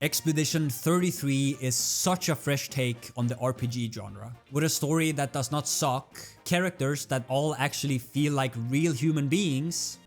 Expedition 33 is such a fresh take on the RPG genre, with a story that does not suck, characters that all actually feel like real human beings,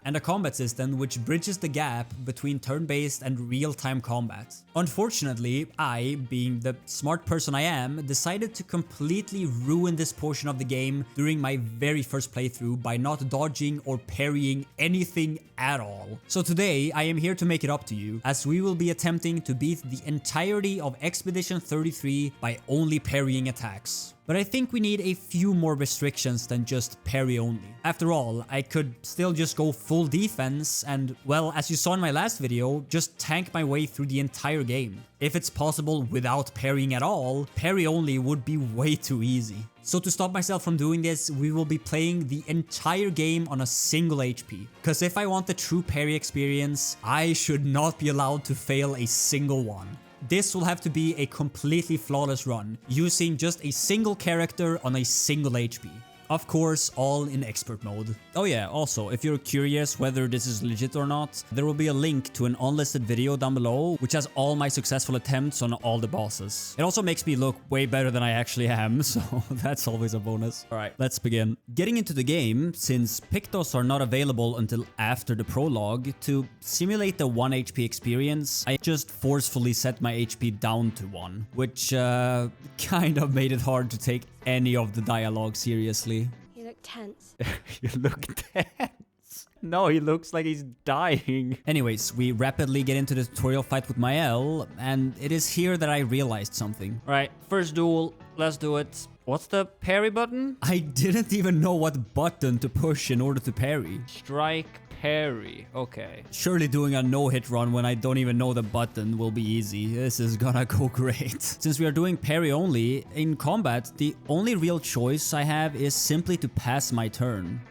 and a combat system which bridges the gap between turn-based and real-time combat. Unfortunately, I, being the smart person I am, decided to completely ruin this portion of the game during my very first playthrough by not dodging or parrying anything at all. So today, I am here to make it up to you, as we will be attempting to beat the entirety of Expedition 33 by only parrying attacks. But I think we need a few more restrictions than just parry only. After all, I could still just go full defense and, well, as you saw in my last video, just tank my way through the entire game. If it's possible without parrying at all, parry only would be way too easy. So to stop myself from doing this, we will be playing the entire game on a single HP. Cause if I want the true parry experience, I should not be allowed to fail a single one. This will have to be a completely flawless run, using just a single character on a single HP. Of course, all in expert mode. Oh yeah, also, if you're curious whether this is legit or not, there will be a link to an unlisted video down below, which has all my successful attempts on all the bosses. It also makes me look way better than I actually am, so that's always a bonus. Alright, let's begin. Getting into the game, since Pictos are not available until after the prologue, to simulate the 1 HP experience, I just forcefully set my HP down to 1, which kind of made it hard to take any of the dialogue seriously. You look tense. You look tense. No, he looks like he's dying. Anyways, we rapidly get into the tutorial fight with Mael, and it is here that I realized something. Alright, first duel, let's do it. What's the parry button? I didn't even know what button to push in order to parry. Strike, parry, okay. Surely doing a no-hit run when I don't even know the button will be easy. This is gonna go great. Since we are doing parry only, in combat, the only real choice I have is simply to pass my turn.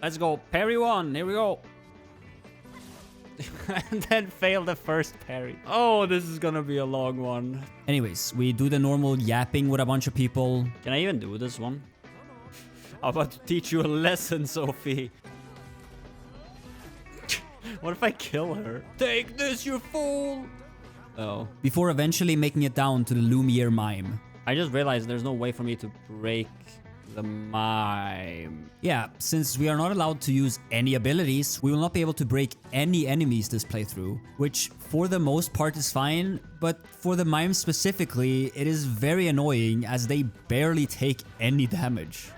Let's go, parry 1, here we go. And then fail the first parry. Oh, this is gonna be a long one. Anyways, we do the normal yapping with a bunch of people. Can I even do this one? I'm about to teach you a lesson, Sophie. What if I kill her? Take this, you fool! Oh. Before eventually making it down to the Lumiere mime. I just realized there's no way for me to break the mime. Yeah, since we are not allowed to use any abilities, we will not be able to break any enemies this playthrough, which for the most part is fine, but for the mime specifically, it is very annoying as they barely take any damage.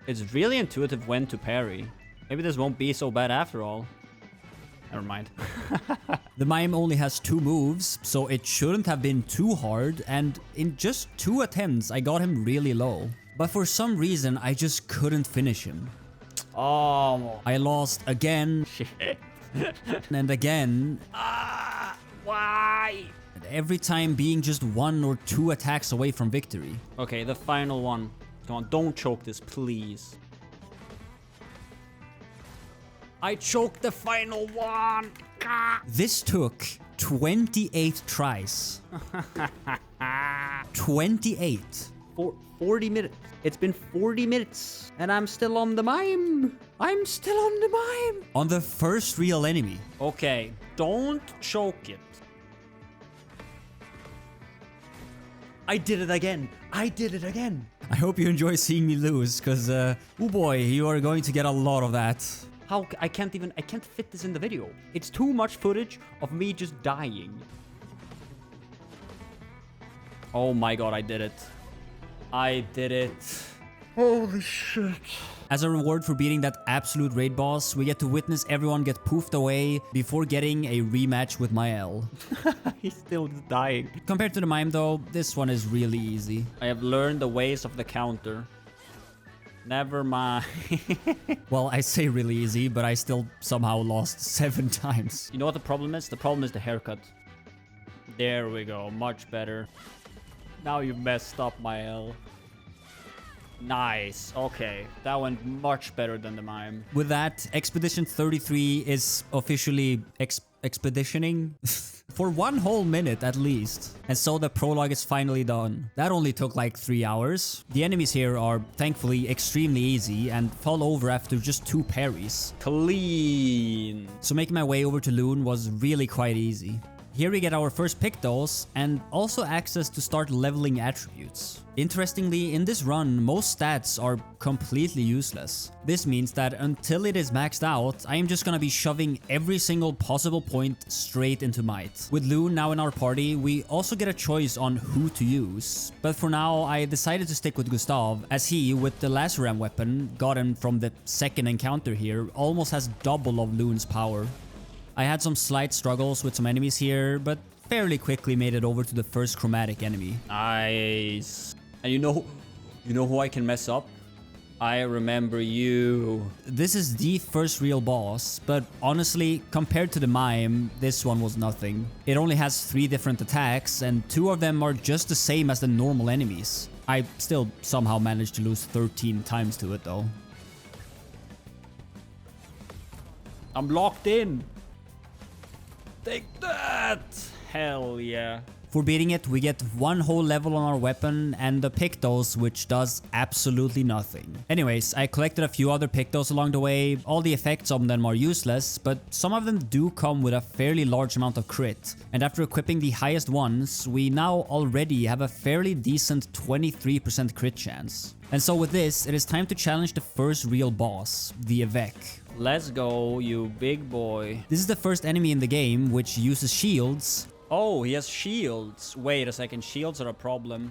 It's really intuitive when to parry. Maybe this won't be so bad after all. Never mind. The mime only has 2 moves, so it shouldn't have been too hard, and in just 2 attempts, I got him really low. But for some reason, I just couldn't finish him. Oh. I lost again. Shit. And again. Ah, why? And every time being just 1 or 2 attacks away from victory. Okay, the final one. Come on, don't choke this, please. I choked the final one. This took 28 tries. 28. For 40 minutes. It's been 40 minutes. And I'm still on the mime. I'm still on the mime. On the first real enemy. Okay, don't choke it. I did it again. I did it again. I hope you enjoy seeing me lose, because, oh boy, you are going to get a lot of that. How? I can't fit this in the video. It's too much footage of me just dying. Oh my god, I did it. I did it. Holy shit. As a reward for beating that absolute raid boss, we get to witness everyone get poofed away before getting a rematch with Mael. He's still dying. Compared to the mime though, this one is really easy. I have learned the ways of the counter. Never mind. Well, I say really easy, but I still somehow lost 7 times. You know what the problem is? The problem is the haircut. There we go. Much better. Now you messed up, Mael. Nice. Okay. That went much better than the mime. With that, Expedition 33 is officially expeditioning. for 1 whole minute at least. And so the prologue is finally done. That only took like 3 hours. The enemies here are thankfully extremely easy and fall over after just 2 parries. Clean. So making my way over to Loon was really quite easy. Here we get our first Pictos and also access to start leveling attributes. Interestingly, in this run, most stats are completely useless. This means that until it is maxed out, I am just gonna be shoving every single possible point straight into Might. With Loon now in our party, we also get a choice on who to use. But for now, I decided to stick with Gustav, as he, with the Laceram weapon, gotten from the second encounter here, almost has double of Loon's power. I had some slight struggles with some enemies here, but fairly quickly made it over to the first chromatic enemy. Nice. And you know who I can mess up? I remember you. This is the first real boss, but honestly, compared to the mime, this one was nothing. It only has 3 different attacks, and 2 of them are just the same as the normal enemies. I still somehow managed to lose 13 times to it though. I'm locked in. Take that! Hell yeah. For beating it, we get 1 whole level on our weapon and the Pictos, which does absolutely nothing. Anyways, I collected a few other Pictos along the way. All the effects of them are useless, but some of them do come with a fairly large amount of crit. And after equipping the highest ones, we now already have a fairly decent 23% crit chance. And so with this, it is time to challenge the first real boss, the Avec. Let's go, you big boy. This is the first enemy in the game which uses shields. Oh, he has shields. Wait a second, shields are a problem.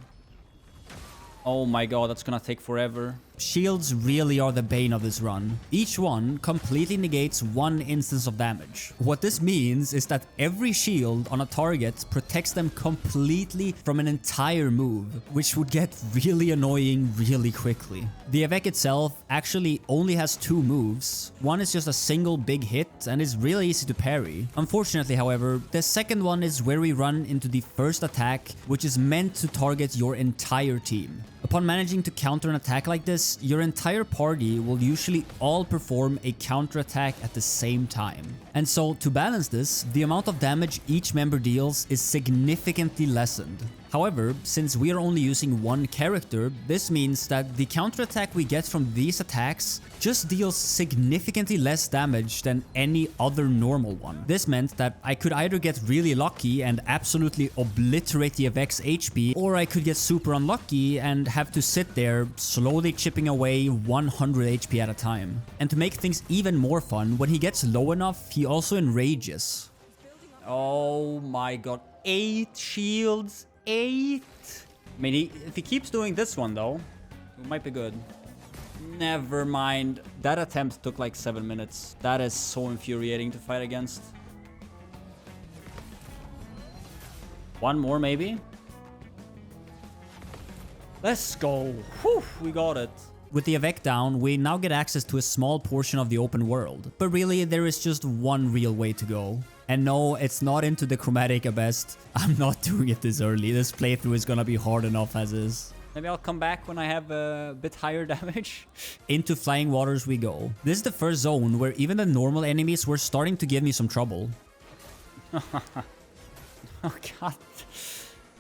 Oh my god, that's gonna take forever. Shields really are the bane of this run. Each one completely negates 1 instance of damage. What this means is that every shield on a target protects them completely from an entire move, which would get really annoying really quickly. The Avec itself actually only has 2 moves. One is just a single big hit and is really easy to parry. Unfortunately, however, the second one is where we run into the first attack, which is meant to target your entire team. Upon managing to counter an attack like this, your entire party will usually all perform a counter attack at the same time. And so to balance this, the amount of damage each member deals is significantly lessened. However, since we are only using 1 character, this means that the counterattack we get from these attacks just deals significantly less damage than any other normal one. This meant that I could either get really lucky and absolutely obliterate the Avec's HP, or I could get super unlucky and have to sit there slowly chipping away 100 HP at a time. And to make things even more fun, when he gets low enough, he also enrages. Oh my god, 8 shields. 8. I mean, if he keeps doing this one though, it might be good. Never mind. That attempt took like 7 minutes. That is so infuriating to fight against. 1 more maybe? Let's go. Whew, we got it. With the Avec down, we now get access to a small portion of the open world. But really, there is just one real way to go. And no, it's not into the chromatic abyss. I'm not doing it this early. This playthrough is gonna be hard enough as is. Maybe I'll come back when I have a bit higher damage. Into Flying Waters we go. This is the first zone where even the normal enemies were starting to give me some trouble. Oh god.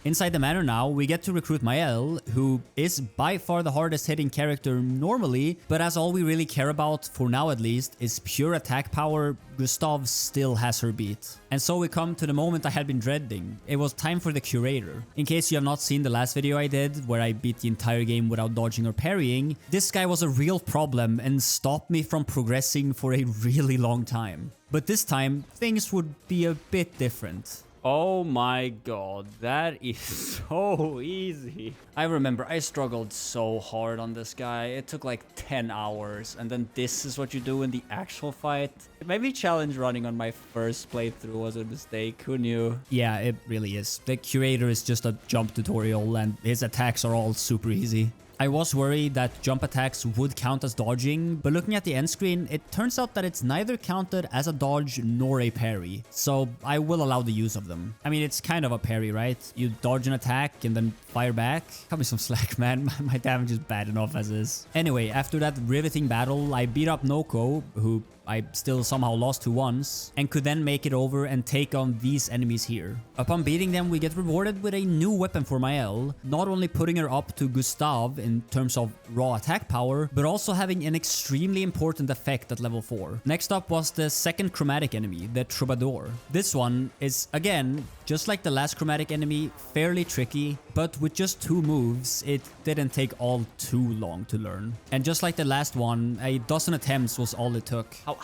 Inside the manor now, we get to recruit Mael, who is by far the hardest hitting character normally, but as all we really care about, for now at least, is pure attack power, Gustav still has her beat. And so we come to the moment I had been dreading. It was time for the Curator. In case you have not seen the last video I did, where I beat the entire game without dodging or parrying, this guy was a real problem and stopped me from progressing for a really long time. But this time, things would be a bit different. Oh my god, that is so easy. I remember I struggled so hard on this guy. It took like 10 hours, and then this is what you do in the actual fight. Maybe challenge running on my first playthrough was a mistake. Who knew? Yeah, it really is. The Curator is just a jump tutorial, and his attacks are all super easy. I was worried that jump attacks would count as dodging, but looking at the end screen, it turns out that it's neither counted as a dodge nor a parry, so I will allow the use of them. I mean, it's kind of a parry, right? You dodge an attack and then fire back. Cut me some slack, man. My damage is bad enough as is. Anyway, after that riveting battle, I beat up Monoco, who I still somehow lost to once, and could then make it over and take on these enemies here. Upon beating them, we get rewarded with a new weapon for Mael, not only putting her up to Gustav in terms of raw attack power, but also having an extremely important effect at level 4. Next up was the second chromatic enemy, the Troubadour. This one is, again, just like the last chromatic enemy, fairly tricky, but with just 2 moves, it didn't take all too long to learn. And just like the last one, a dozen attempts was all it took. How?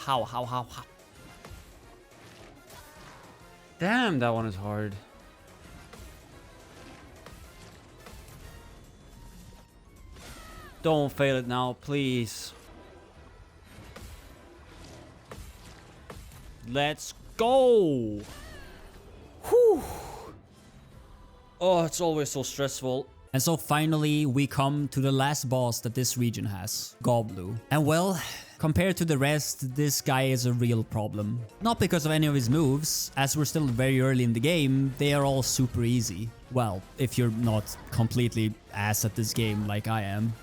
Damn, that one is hard. Don't fail it now, please. Let's go! Whew! Oh, it's always so stressful. And so finally, we come to the last boss that this region has, Goblu. And well, compared to the rest, this guy is a real problem. Not because of any of his moves, as we're still very early in the game, they are all super easy. Well, if you're not completely ass at this game like I am.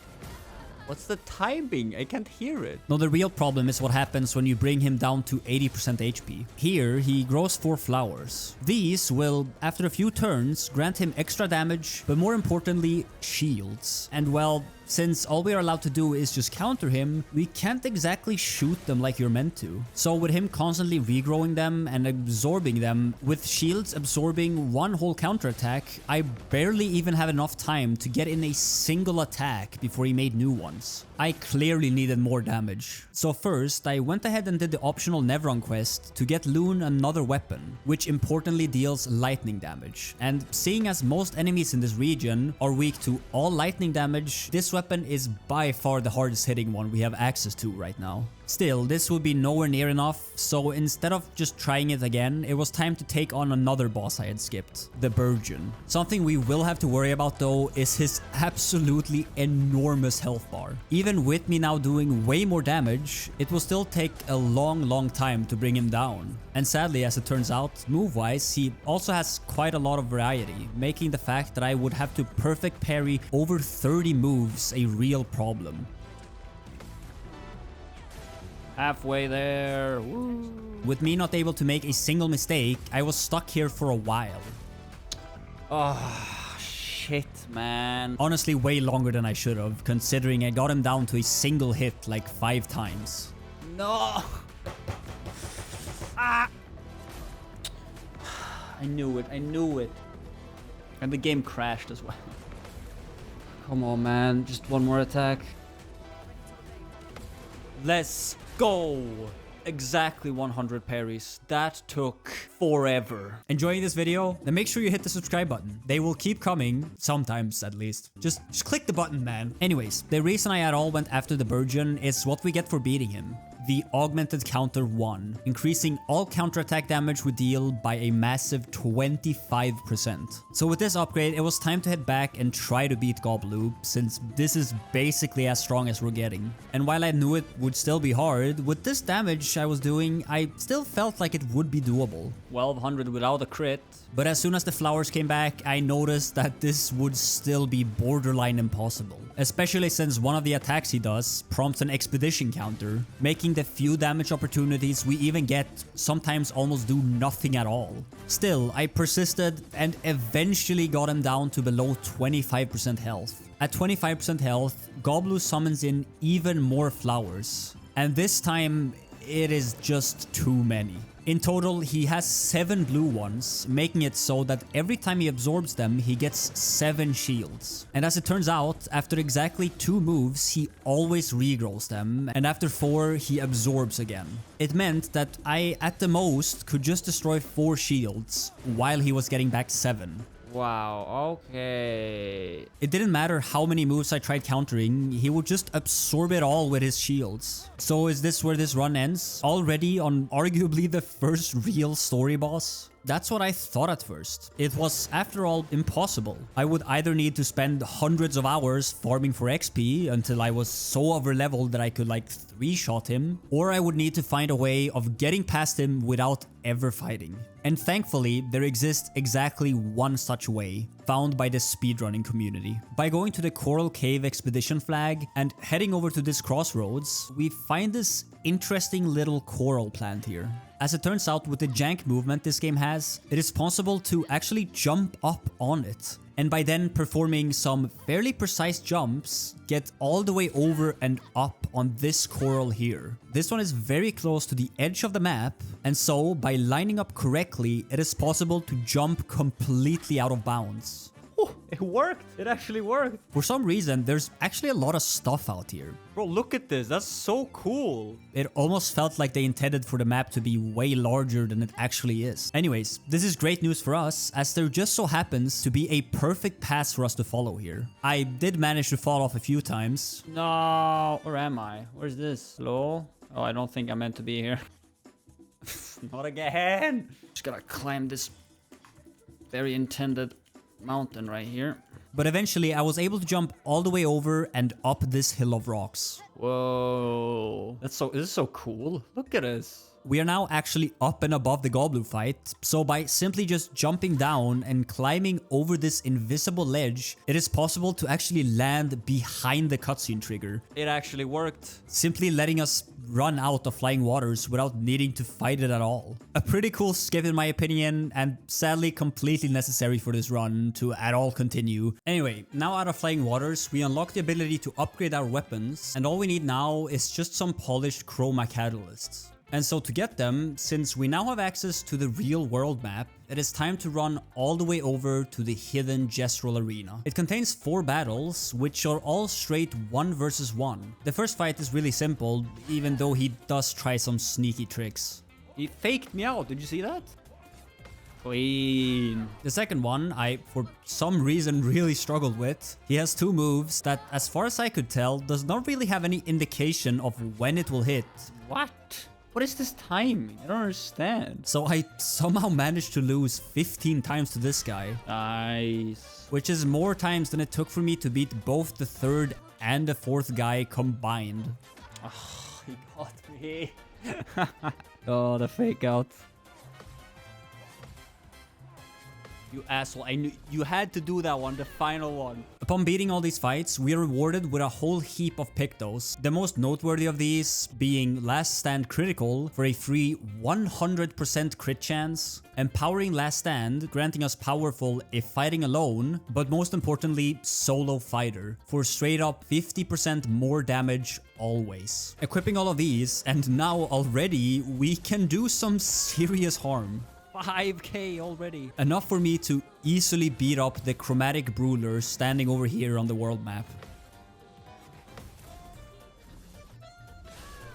What's the timing? I can't hear it. No, the real problem is what happens when you bring him down to 80% HP. Here, he grows 4 flowers. These will, after a few turns, grant him extra damage, but more importantly, shields. And well, since all we are allowed to do is just counter him, we can't exactly shoot them like you're meant to. So with him constantly regrowing them and absorbing them, with shields absorbing 1 whole counterattack, I barely even have enough time to get in a single attack before he made new ones. I clearly needed more damage. So first, I went ahead and did the optional Nevron quest to get Loon another weapon, which importantly deals lightning damage. And seeing as most enemies in this region are weak to all lightning damage, this weapon is by far the hardest hitting one we have access to right now. Still, this would be nowhere near enough, so instead of just trying it again, it was time to take on another boss I had skipped, the Burgeon. Something we will have to worry about though is his absolutely enormous health bar. Even with me now doing way more damage, it will still take a long time to bring him down. And sadly, as it turns out, move-wise, he also has quite a lot of variety, making the fact that I would have to perfect parry over 30 moves a real problem. Halfway there. Woo. With me not able to make a single mistake, I was stuck here for a while. Oh, shit, man. Honestly, way longer than I should have, considering I got him down to a single hit like 5 times. No. Ah. I knew it. And the game crashed as well. Come on, man. Just one more attack. Let's go! Exactly 100 parries. That took forever. Enjoying this video? Then make sure you hit the subscribe button. They will keep coming, sometimes at least. Just click the button, man. Anyways, the reason I at all went after the Burgeon is what we get for beating him. The Augmented Counter 1, increasing all counterattack damage we deal by a massive 25%. So with this upgrade, it was time to head back and try to beat Goblu, since this is basically as strong as we're getting. And while I knew it would still be hard, with this damage I was doing, I still felt like it would be doable. 1200 without a crit. But as soon as the flowers came back, I noticed that this would still be borderline impossible. Especially since one of the attacks he does prompts an expedition counter, making the few damage opportunities we even get sometimes almost do nothing at all. Still, I persisted and eventually got him down to below 25% health. At 25% health, Goblu summons in even more flowers. And this time, it is just too many. In total, he has 7 blue ones, making it so that every time he absorbs them, he gets 7 shields. And as it turns out, after exactly 2 moves, he always regrows them, and after 4, he absorbs again. It meant that I, at the most, could just destroy 4 shields, while he was getting back 7. Wow, okay. It didn't matter how many moves I tried countering, he would just absorb it all with his shields. So is this where this run ends? Already on arguably the first real story boss? That's what I thought at first. It was, after all, impossible. I would either need to spend hundreds of hours farming for XP until I was so overleveled that I could like 3-shot him, or I would need to find a way of getting past him without ever fighting. And thankfully, there exists exactly one such way. found by the speedrunning community. By going to the Coral Cave Expedition flag and heading over to this crossroads, we find this interesting little coral plant here. As it turns out, with the jank movement this game has, it is possible to actually jump up on it. And by then performing some fairly precise jumps, get all the way over and up on this coral here. This one is very close to the edge of the map, and so by lining up correctly, it is possible to jump completely out of bounds. Oh, it worked! It actually worked! For some reason, there's actually a lot of stuff out here. Bro, look at this. That's so cool. It almost felt like they intended for the map to be way larger than it actually is. Anyways, this is great news for us, as there just so happens to be a perfect path for us to follow here. I did manage to fall off a few times. No, where am I? Where's this? Hello? Oh, I don't think I'm meant to be here. Not again! Just gotta climb this very intended mountain right here. But eventually I was able to jump all the way over and up this hill of rocks. Whoa. This is so cool. Look at this. We are now actually up and above the Goblin fight, so by simply just jumping down and climbing over this invisible ledge, it is possible to actually land behind the cutscene trigger. It actually worked. Simply letting us run out of flying waters without needing to fight it at all. A pretty cool skip in my opinion, and sadly completely necessary for this run to at all continue. Anyway, now out of flying waters, we unlock the ability to upgrade our weapons, and all we need now is just some polished chroma catalysts. And so to get them, since we now have access to the real world map, it is time to run all the way over to the hidden Jezreel Arena. It contains 4 battles, which are all straight 1 versus 1. The first fight is really simple, even though he does try some sneaky tricks. He faked me out, did you see that? Clean. The second one, I for some reason really struggled with. He has 2 moves that, as far as I could tell, does not really have any indication of when it will hit. What? What is this timing? I don't understand. So I somehow managed to lose 15 times to this guy. Nice. Which is more times than it took for me to beat both the 3rd and the 4th guy combined. Oh, he got me. Oh, the fake out. You asshole. I knew you had to do that one, the final one. Upon beating all these fights, we are rewarded with a whole heap of pictos. The most noteworthy of these being Last Stand Critical for a free 100% crit chance, Empowering Last Stand, granting us powerful if fighting alone, but most importantly, Solo Fighter, for straight up 50% more damage always. Equipping all of these, and now already we can do some serious harm. 5k already. Enough for me to easily beat up the chromatic brawler standing over here on the world map.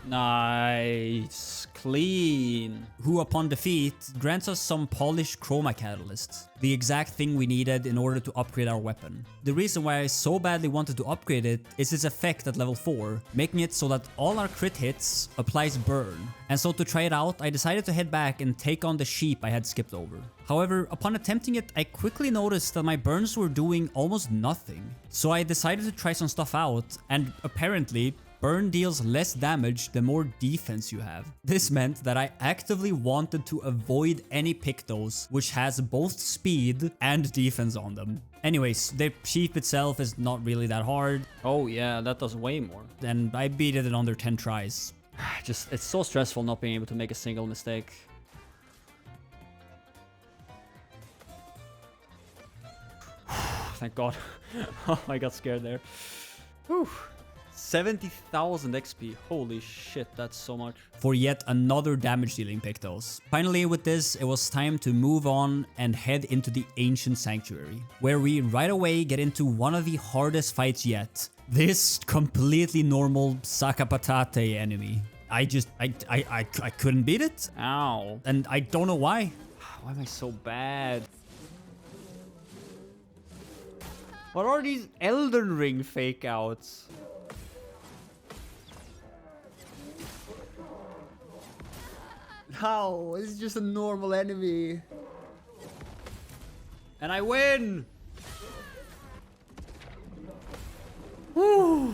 Nice. Clean. Who upon defeat grants us some polished chroma catalysts, the exact thing we needed in order to upgrade our weapon. The reason why I so badly wanted to upgrade it is its effect at level 4, making it so that all our crit hits applies burn. And so to try it out, I decided to head back and take on the sheep I had skipped over. However, upon attempting it, I quickly noticed that my burns were doing almost nothing. So I decided to try some stuff out, and apparently, burn deals less damage the more defense you have. This meant that I actively wanted to avoid any pictos which has both speed and defense on them. Anyways, the sheep itself is not really that hard. Oh yeah, that does way more. And I beat it in under 10 tries. Just, it's so stressful not being able to make a single mistake. Thank God. Oh, I got scared there. Whew. 70,000 XP. Holy shit, that's so much. For yet another damage dealing pictos. Finally, with this, it was time to move on and head into the Ancient Sanctuary, where we right away get into one of the hardest fights yet. This completely normal Sakapatate enemy. I couldn't beat it. Ow. And I don't know why. Why am I so bad? What are these Elden Ring fake outs? How? It's just a normal enemy. And I win! Woo!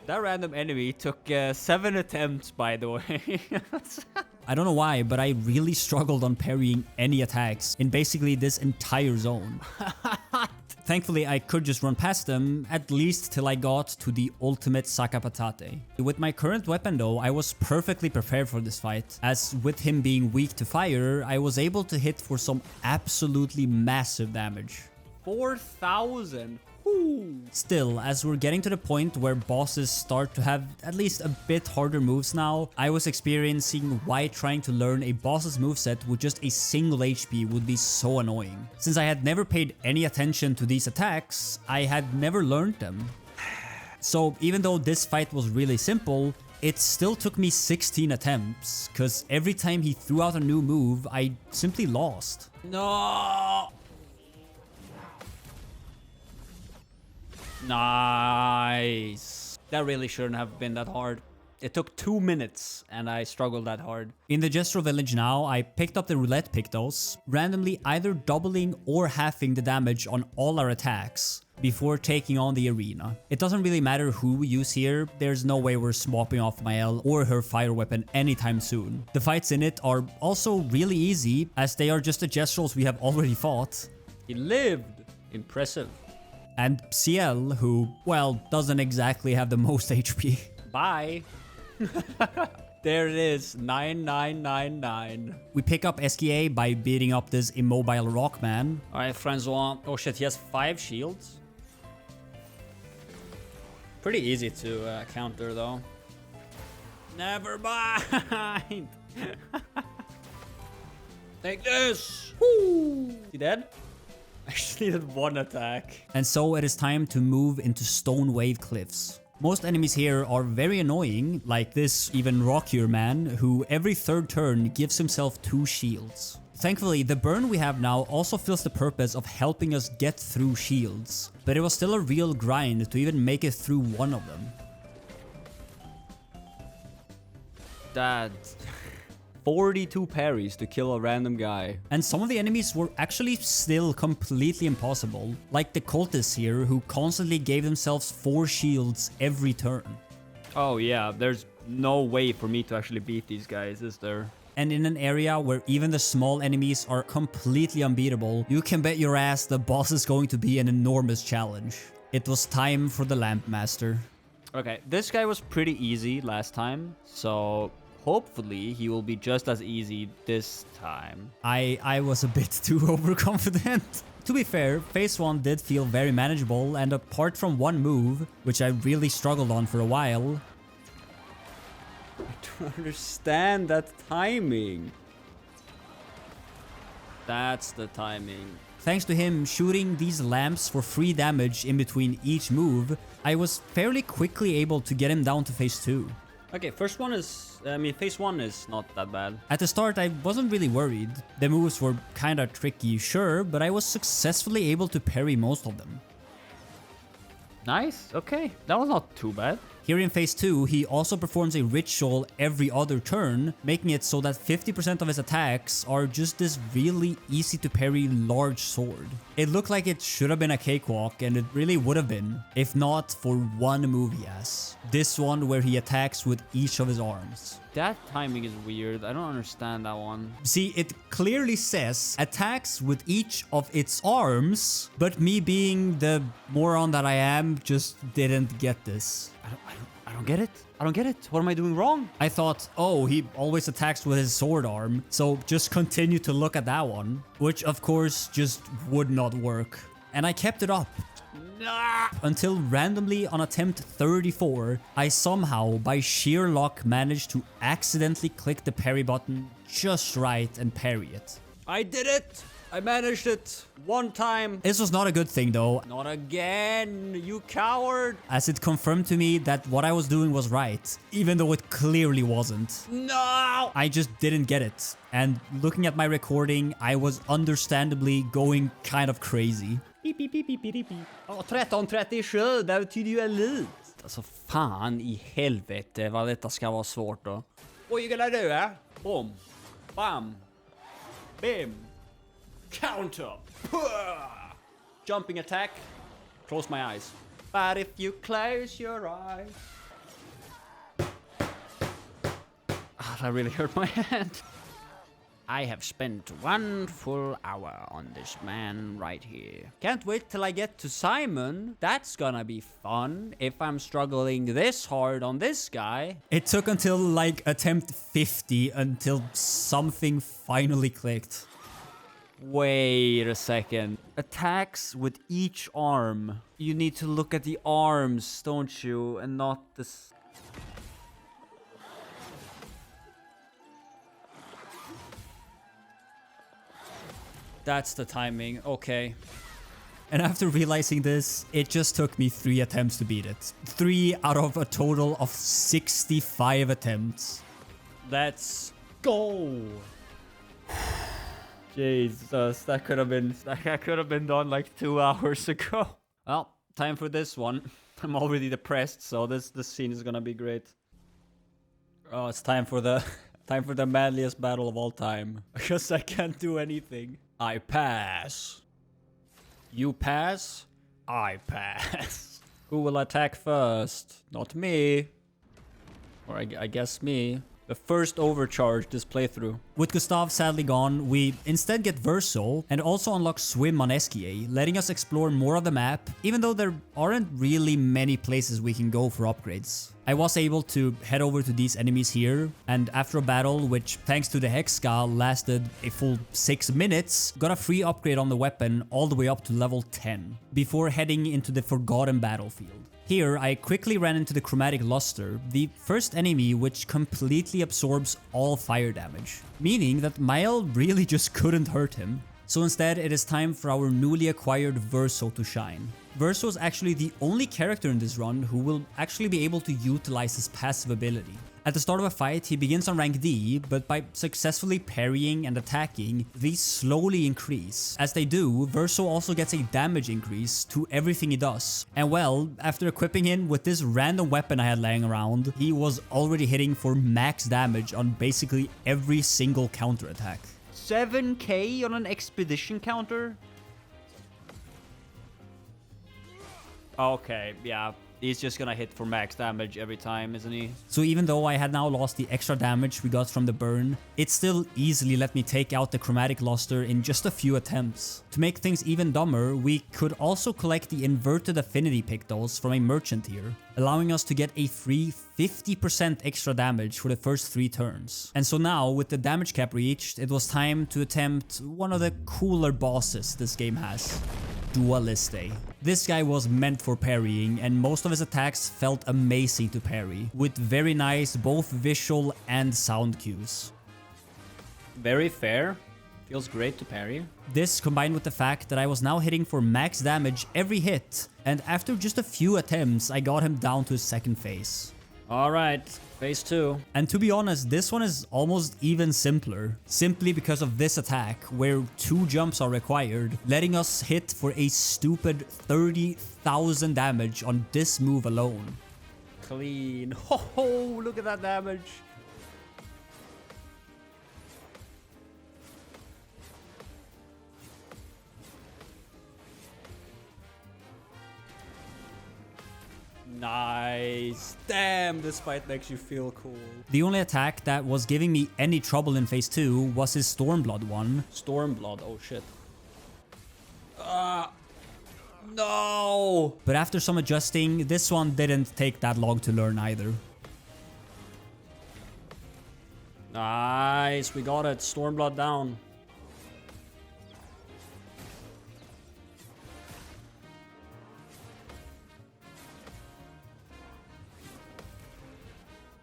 That random enemy took 7 attempts, by the way. I don't know why, but I really struggled on parrying any attacks in basically this entire zone. Thankfully, I could just run past them, at least till I got to the ultimate Sakapatate. With my current weapon though, I was perfectly prepared for this fight, as with him being weak to fire, I was able to hit for some absolutely massive damage. 4,000. Still, as we're getting to the point where bosses start to have at least a bit harder moves now, I was experiencing why trying to learn a boss's moveset with just a single HP would be so annoying. Since I had never paid any attention to these attacks, I had never learned them. So even though this fight was really simple, it still took me 16 attempts, cause every time he threw out a new move, I simply lost. No! Nice. That really shouldn't have been that hard. It took 2 minutes and I struggled that hard. In the Jestro village now, I picked up the roulette pictos, randomly either doubling or halving the damage on all our attacks before taking on the arena. It doesn't really matter who we use here, there's no way we're swapping off Mael or her fire weapon anytime soon. The fights in it are also really easy, as they are just the Jestros we have already fought. He lived. Impressive. And CL, who, well, doesn't exactly have the most HP. Bye. There it is, 9999. We pick up SKA by beating up this immobile rockman. Alright, Francois. Oh shit, he has 5 shields. Pretty easy to counter though. Never mind. Take this. Woo. He dead? I just needed 1 attack. And so it is time to move into Stone Wave Cliffs. Most enemies here are very annoying, like this even rockier man, who every 3rd turn gives himself 2 shields. Thankfully, the burn we have now also fills the purpose of helping us get through shields, but it was still a real grind to even make it through one of them. Dad. 42 parries to kill a random guy. And some of the enemies were actually still completely impossible, like the cultists here who constantly gave themselves 4 shields every turn. Oh yeah, there's no way for me to actually beat these guys, is there? And in an area where even the small enemies are completely unbeatable, you can bet your ass the boss is going to be an enormous challenge. It was time for the Lamp Master. Okay, this guy was pretty easy last time, so hopefully he will be just as easy this time. I was a bit too overconfident. To be fair, phase 1 did feel very manageable, and apart from one move, which I really struggled on for a while. I don't understand that timing. That's the timing. Thanks to him shooting these lamps for free damage in between each move, I was fairly quickly able to get him down to phase 2. Okay, phase 1 is not that bad. At the start, I wasn't really worried. The moves were kinda tricky, sure, but I was successfully able to parry most of them. Nice, okay. That was not too bad. Here in phase 2, he also performs a ritual every other turn, making it so that 50% of his attacks are just this really easy to parry large sword. It looked like it should have been a cakewalk, and it really would have been, if not for one move he has. This one where he attacks with each of his arms. That timing is weird. I don't understand that one. See, it clearly says attacks with each of its arms, but me being the moron that I am just didn't get this. I don't get it. I don't get it. What am I doing wrong? I thought, oh, he always attacks with his sword arm, so just continue to look at that one, which of course just would not work. And I kept it up. Nah. Until randomly on attempt 34, I somehow, by sheer luck, managed to accidentally click the parry button just right and parry it. I did it! I managed it! One time! This was not a good thing though, Not again! You coward! as it confirmed to me that what I was doing was right, even though it clearly wasn't. No! I just didn't get it, and looking at my recording, I was understandably going kind of crazy. Pip, pip, pip, pip, pip, pip. 1337, det betyder ju elit. Alltså fan i helvete vad detta ska vara svårt då. What you gonna do, eh? Boom. Bam. Bim. Counter. Puh. Jumping attack. Close my eyes. But if you close your eyes. Ah, that really hurt my hand. I have spent 1 full hour on this man right here. Can't wait till I get to Simon. That's gonna be fun if I'm struggling this hard on this guy. It took until like attempt 50 until something finally clicked. Wait a second. Attacks with each arm. You need to look at the arms, don't you? And not the... That's the timing, okay. And after realizing this, it just took me 3 attempts to beat it. 3 out of a total of 65 attempts. Let's go! Jesus, that could have been done like 2 hours ago. Well, time for this one. I'm already depressed, so this scene is gonna be great. Oh, it's time for the manliest battle of all time. Because I can't do anything. I pass. You pass? I pass. Who will attack first? Not me. Or I guess me. The first overcharge this playthrough. With Gustav sadly gone, we instead get Verso and also unlock Swim on Esquier, letting us explore more of the map, even though there aren't really many places we can go for upgrades. I was able to head over to these enemies here, and after a battle, which thanks to the Hexka lasted a full 6 minutes, got a free upgrade on the weapon all the way up to level 10, before heading into the Forgotten Battlefield. Here, I quickly ran into the Chromatic Luster, the first enemy which completely absorbs all fire damage, meaning that Mael really just couldn't hurt him. So instead, it is time for our newly acquired Verso to shine. Verso is actually the only character in this run who will actually be able to utilize his passive ability. At the start of a fight, he begins on rank D, but by successfully parrying and attacking, these slowly increase. As they do, Verso also gets a damage increase to everything he does. And well, after equipping him with this random weapon I had laying around, he was already hitting for max damage on basically every single counterattack. 7k on an expedition counter? Okay, yeah. He's just gonna hit for max damage every time, isn't he? So even though I had now lost the extra damage we got from the burn, it still easily let me take out the Chromatic Luster in just a few attempts. To make things even dumber, we could also collect the inverted affinity pictos from a merchant here, allowing us to get a free 50% extra damage for the first 3 turns. And so now, with the damage cap reached, it was time to attempt one of the cooler bosses this game has. Dualiste. This guy was meant for parrying, and most of his attacks felt amazing to parry, with very nice both visual and sound cues. Very fair. Feels great to parry. This combined with the fact that I was now hitting for max damage every hit, and after just a few attempts I got him down to his second phase. Alright, phase 2. And to be honest, this one is almost even simpler, simply because of this attack, where 2 jumps are required, letting us hit for a stupid 30,000 damage on this move alone. Clean. Ho ho, look at that damage. Nice. Damn, this fight makes you feel cool. The only attack that was giving me any trouble in phase 2 was his Stormblood one. Stormblood, oh shit. No! But after some adjusting, this one didn't take that long to learn either. Nice, we got it. Stormblood down.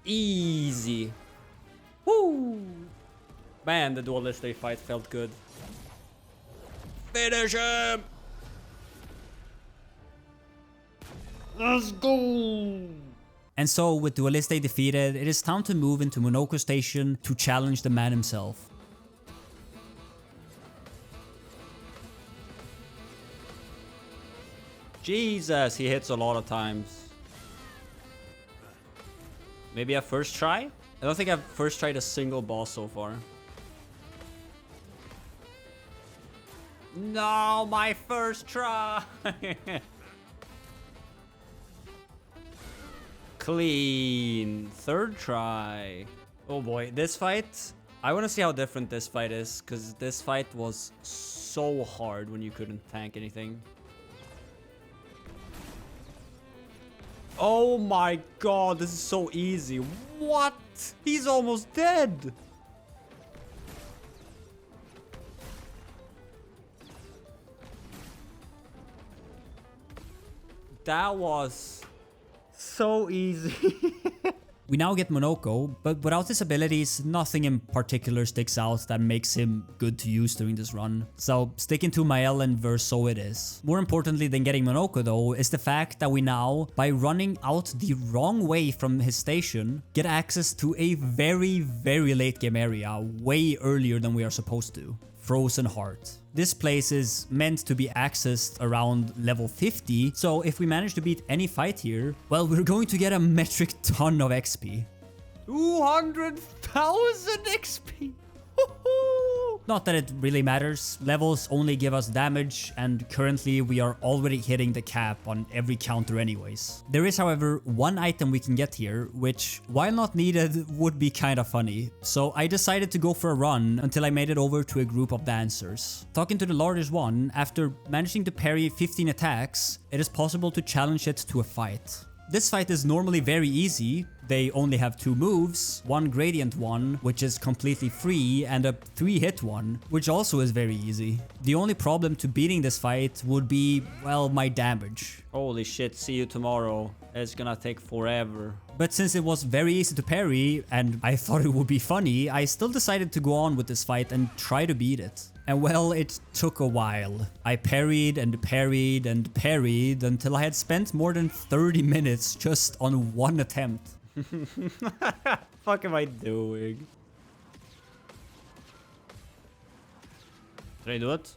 Easy. Woo! Man, the Dualiste fight felt good. Finish him! Let's go! And so, with Dualiste defeated, it is time to move into Monoco Station to challenge the man himself. Jesus, he hits a lot of times. Maybe a first try? I don't think I've first tried a single boss so far. No, my first try! Clean. Third try. Oh boy, this fight, I want to see how different this fight is, because this fight was so hard when you couldn't tank anything. Oh my god, this is so easy. What? He's almost dead. That was so easy. We now get Monoco, but without his abilities, nothing in particular sticks out that makes him good to use during this run. So sticking to Mael and Verso it is. More importantly than getting Monoco though, is the fact that we now, by running out the wrong way from his station, get access to a very, very late game area, way earlier than we are supposed to. Frozen Heart. This place is meant to be accessed around level 50, so if we manage to beat any fight here, well, we're going to get a metric ton of XP. 200,000 XP! Not that it really matters, levels only give us damage, and currently we are already hitting the cap on every counter anyways. There is however one item we can get here, which while not needed would be kinda funny, so I decided to go for a run until I made it over to a group of dancers. Talking to the largest one, after managing to parry 15 attacks, it is possible to challenge it to a fight. This fight is normally very easy. They only have 2 moves, one gradient one, which is completely free, and a 3-hit one, which also is very easy. The only problem to beating this fight would be, well, my damage. Holy shit, see you tomorrow. It's gonna take forever. But since it was very easy to parry, and I thought it would be funny, I still decided to go on with this fight and try to beat it. And well, it took a while. I parried and parried and parried until I had spent more than 30 minutes just on one attempt. Fuck am I doing? Did I do it?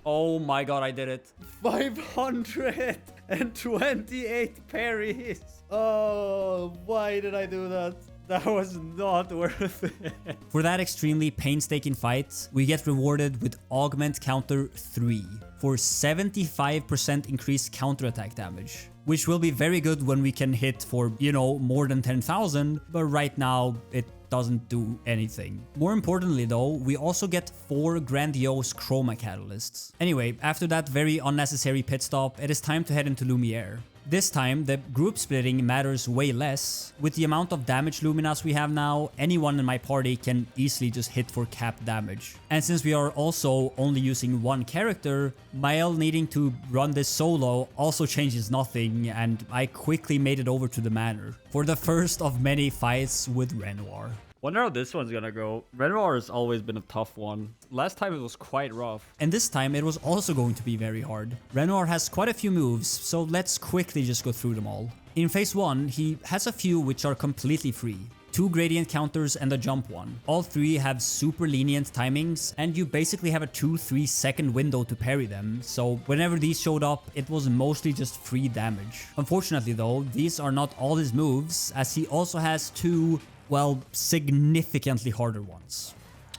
Oh my god, I did it. 528 parries. Oh, why did I do that? That was not worth it. For that extremely painstaking fight, we get rewarded with Augment Counter 3 for 75% increased counterattack damage, which will be very good when we can hit for, you know, more than 10,000, but right now it doesn't do anything. More importantly though, we also get 4 grandiose chroma catalysts. Anyway, after that very unnecessary pit stop, it is time to head into Lumiere. This time, the group splitting matters way less. With the amount of damage Luminas we have now, anyone in my party can easily just hit for capped damage. And since we are also only using one character, Mael needing to run this solo also changes nothing, and I quickly made it over to the manor for the first of many fights with Renoir. Wonder how this one's gonna go. Renoir has always been a tough one. Last time it was quite rough. And this time it was also going to be very hard. Renoir has quite a few moves, so let's quickly just go through them all. In phase 1, he has a few which are completely free. 2 gradient counters and a jump one. All 3 have super lenient timings, and you basically have a 2-3 second window to parry them, so whenever these showed up, it was mostly just free damage. Unfortunately though, these are not all his moves, as he also has 2, well, significantly harder ones.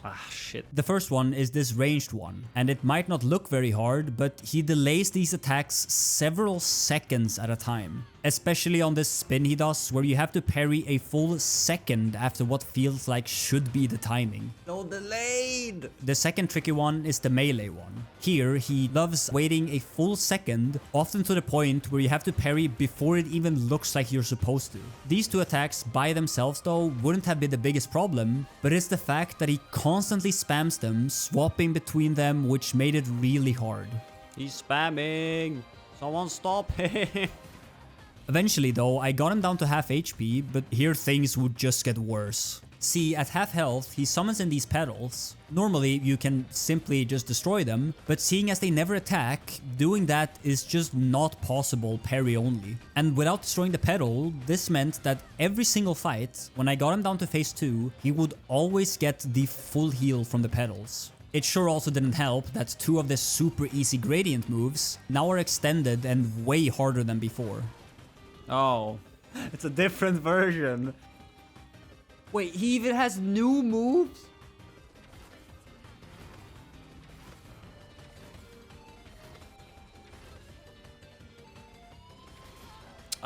Ah, shit. The first one is this ranged one, and it might not look very hard, but he delays these attacks several seconds at a time. Especially on this spin he does, where you have to parry a full second after what feels like should be the timing. So delayed! The second tricky one is the melee one. Here, he loves waiting a full second, often to the point where you have to parry before it even looks like you're supposed to. These 2 attacks by themselves though wouldn't have been the biggest problem, but it's the fact that he constantly spams them, swapping between them, which made it really hard. He's spamming! Someone stop him! Eventually though, I got him down to half HP, but here things would just get worse. See, at half health, he summons in these petals. Normally, you can simply just destroy them, but seeing as they never attack, doing that is just not possible parry only. And without destroying the petal, this meant that every single fight, when I got him down to phase 2, he would always get the full heal from the petals. It sure also didn't help that 2 of the super easy gradient moves now are extended and way harder than before. Oh, it's a different version. Wait, he even has new moves?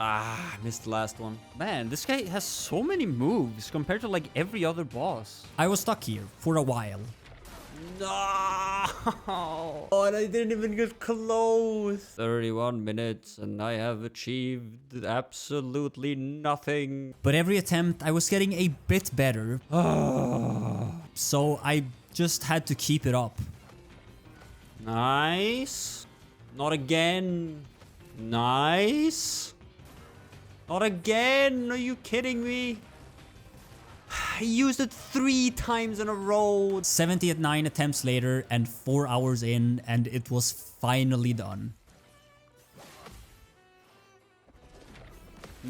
Ah, I missed the last one. Man, this guy has so many moves compared to like every other boss. I was stuck here for a while. No! Oh, and I didn't even get close. 31 minutes and I have achieved absolutely nothing. But every attempt, I was getting a bit better. So I just had to keep it up. Nice. Not again. Nice. Not again. Are you kidding me? I used it 3 times in a row. 79 attempts later and 4 hours in, and it was finally done.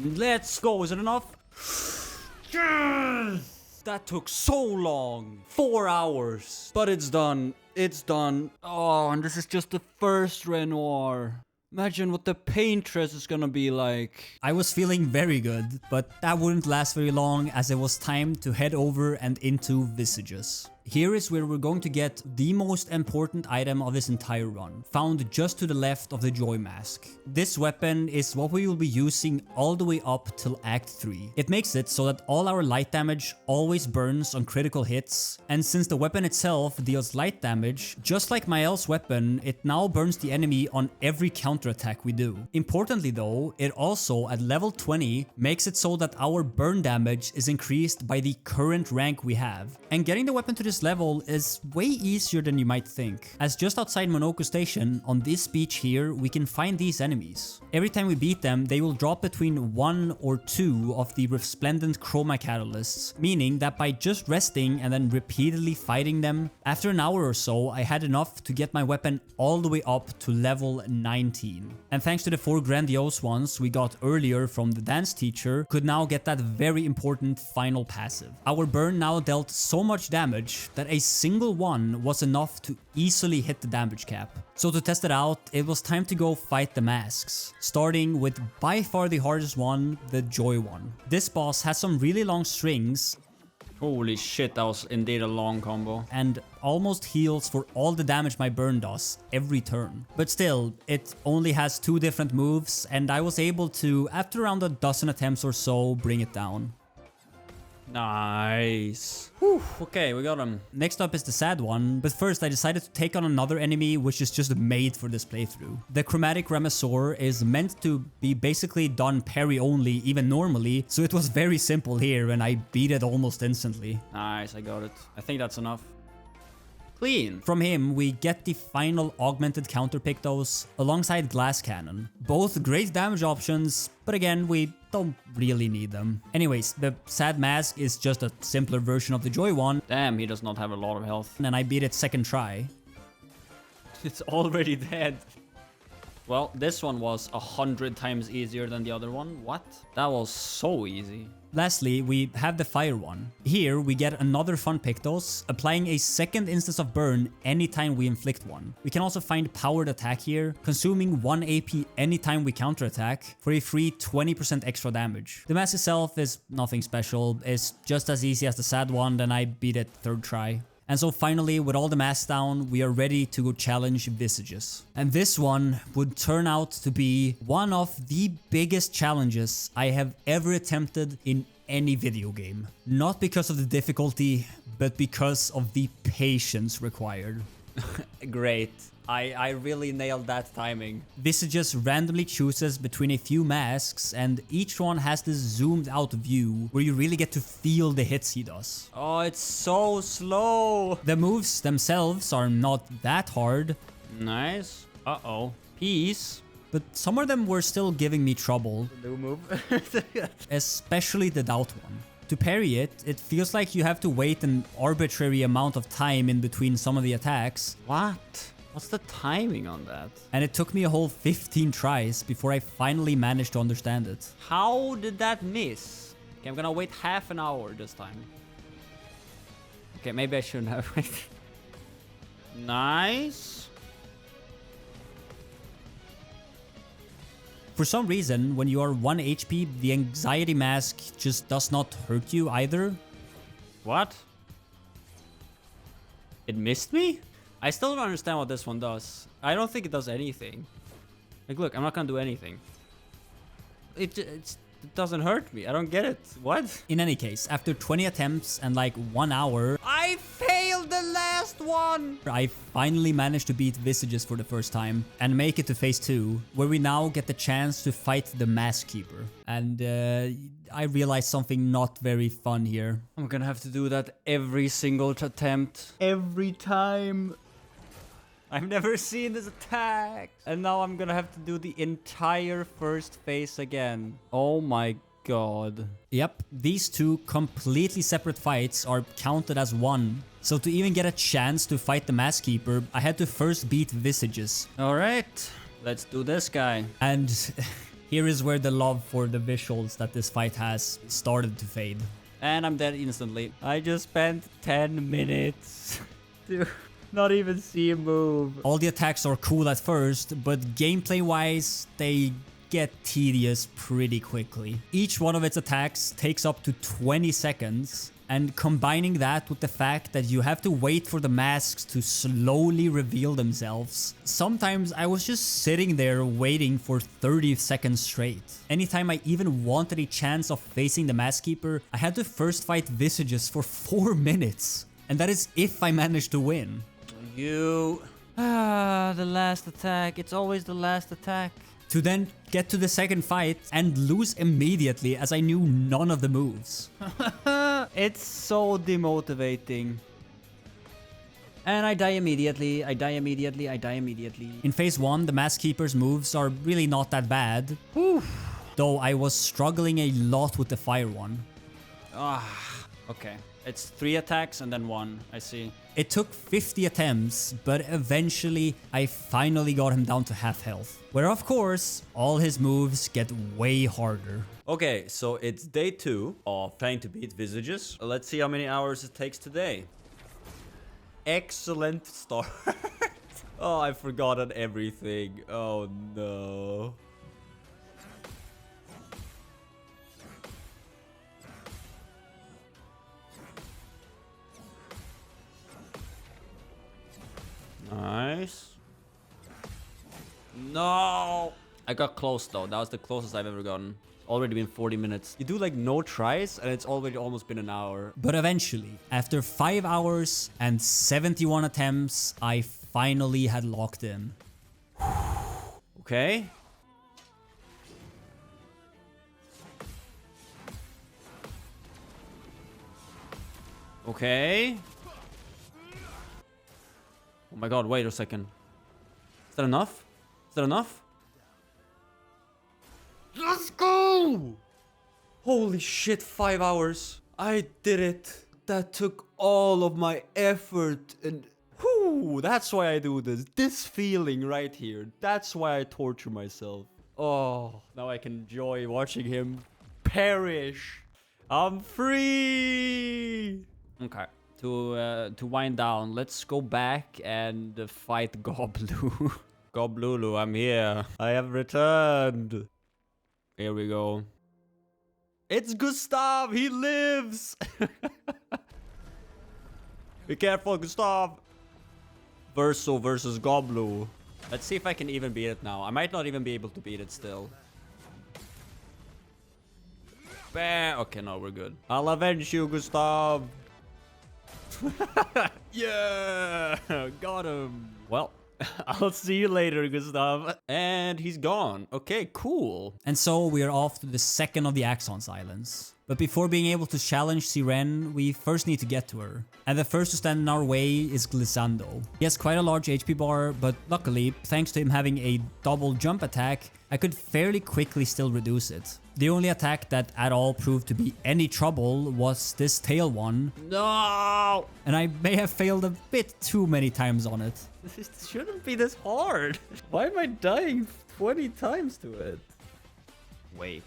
Let's go. Is it enough? Yes! That took so long. 4 hours. But it's done. It's done. Oh, and this is just the first Renoir. Imagine what the paintress is gonna be like. I was feeling very good, but that wouldn't last very long as it was time to head over and into Visages. Here is where we're going to get the most important item of this entire run, found just to the left of the Joy Mask. This weapon is what we will be using all the way up till Act 3. It makes it so that all our light damage always burns on critical hits, and since the weapon itself deals light damage, just like Mael's weapon, it now burns the enemy on every counterattack we do. Importantly though, it also at level 20 makes it so that our burn damage is increased by the current rank we have. And getting the weapon to this level is way easier than you might think, as just outside Monoco Station, on this beach here, we can find these enemies. Every time we beat them, they will drop between 1 or 2 of the resplendent chroma catalysts, meaning that by just resting and then repeatedly fighting them, after an hour or so, I had enough to get my weapon all the way up to level 19. And thanks to the 4 grandiose ones we got earlier from the dance teacher, could now get that very important final passive. Our burn now dealt so much damage that a single one was enough to easily hit the damage cap. So to test it out, it was time to go fight the masks, starting with by far the hardest one, the Joy one. This boss has some really long strings. Holy shit, that was indeed a long combo. And almost heals for all the damage my burn does every turn. But still, it only has 2 different moves, and I was able to, after around a dozen attempts or so, bring it down. Nice. Whew, okay, we got him. Next up is the sad one, but first I decided to take on another enemy which is just made for this playthrough. The Chromatic Ramasaur is meant to be basically done parry only, even normally, so it was very simple here and I beat it almost instantly. Nice, I got it. I think that's enough. Clean. From him, we get the final augmented counter Pictos alongside Glass Cannon. Both great damage options, but again, we don't really need them. Anyways, the sad mask is just a simpler version of the Joy one. Damn, he does not have a lot of health. And I beat it second try. It's already dead. Well, this one was 100 times easier than the other one. What? That was so easy. Lastly, we have the fire one. Here, we get another fun Pictos, applying a second instance of burn anytime we inflict one. We can also find powered attack here, consuming 1 AP anytime we counterattack for a free 20% extra damage. The mask itself is nothing special, it's just as easy as the sad one, then I beat it third try. And so finally, with all the masks down, we are ready to go challenge Visages. And this one would turn out to be one of the biggest challenges I have ever attempted in any video game. Not because of the difficulty, but because of the patience required. Great. I really nailed that timing. Visages randomly chooses between a few masks, and each one has this zoomed out view where you really get to feel the hits he does. Oh, it's so slow. The moves themselves are not that hard. Nice. Uh-oh. Peace. But some of them were still giving me trouble. New move. Especially the doubt one. To parry it, it feels like you have to wait an arbitrary amount of time in between some of the attacks. What? What's the timing on that? And it took me a whole 15 tries before I finally managed to understand it. How did that miss? Okay, I'm gonna wait half an hour this time. Okay, maybe I shouldn't have waited. Nice. For some reason, when you are 1 HP, the anxiety mask just does not hurt you either. What? It missed me? I still don't understand what this one does. I don't think it does anything. Like, look, I'm not gonna do anything. it doesn't hurt me. I don't get it. What? In any case, after 20 attempts and like 1 hour, I failed the last one! I finally managed to beat Visages for the first time and make it to phase 2, where we now get the chance to fight the Mask Keeper. And I realized something not very fun here. I'm gonna have to do that every single attempt. Every time. I've never seen this attack. And now I'm gonna have to do the entire first phase again. Oh my god. Yep, these two completely separate fights are counted as one. So to even get a chance to fight the Mask Keeper, I had to first beat Visages. Alright, let's do this guy. And here is where the love for the visuals that this fight has started to fade. And I'm dead instantly. I just spent 10 minutes to not even see him move. All the attacks are cool at first, but gameplay wise, they get tedious pretty quickly. Each one of its attacks takes up to 20 seconds, and combining that with the fact that you have to wait for the masks to slowly reveal themselves, sometimes I was just sitting there waiting for 30 seconds straight. Anytime I even wanted a chance of facing the Mask Keeper, I had to first fight Visages for 4 minutes. And that is if I managed to win. The last attack. It's always the last attack. To then get to the second fight and lose immediately as I knew none of the moves. It's so demotivating. And I die immediately. I die immediately. I die immediately. In phase 1, the Mask Keeper's moves are really not that bad. Though I was struggling a lot with the fire one. Okay. It's 3 attacks and then 1. I see. It took 50 attempts, but eventually I finally got him down to half health. Where of course, all his moves get way harder. Okay, so it's day 2 of trying to beat Visages. Let's see how many hours it takes today. Excellent start. Oh, I've forgotten everything. Oh no. Nice. No! I got close though. That was the closest I've ever gotten. Already been 40 minutes. You do like no tries and it's already almost been an hour. But eventually, after 5 hours and 71 attempts, I finally had locked in. Okay. Okay. Oh my god, wait a second. Is that enough? Is that enough? Let's go! Holy shit, 5 hours. I did it. That took all of my effort and... Whew, that's why I do this. This feeling right here. That's why I torture myself. Oh, now I can enjoy watching him perish. I'm free! Okay. To wind down, let's go back and fight Goblu. Goblulu, I'm here. I have returned. Here we go. It's Gustav! He lives! Be careful, Gustav! Verso versus Goblu. Let's see if I can even beat it now. I might not even be able to beat it still. Bam! Okay, no, we're good. I'll avenge you, Gustav! Yeah! Got him! Well, I'll see you later, Gustav. And he's gone. Okay, cool. And so we are off to the second of the Axons Islands. But before being able to challenge Siren, we first need to get to her. And the first to stand in our way is Glissando. He has quite a large HP bar, but luckily, thanks to him having a double jump attack, I could fairly quickly still reduce it. The only attack that at all proved to be any trouble was this tail one. No! And I may have failed a bit too many times on it. This shouldn't be this hard. Why am I dying 20 times to it? Wait.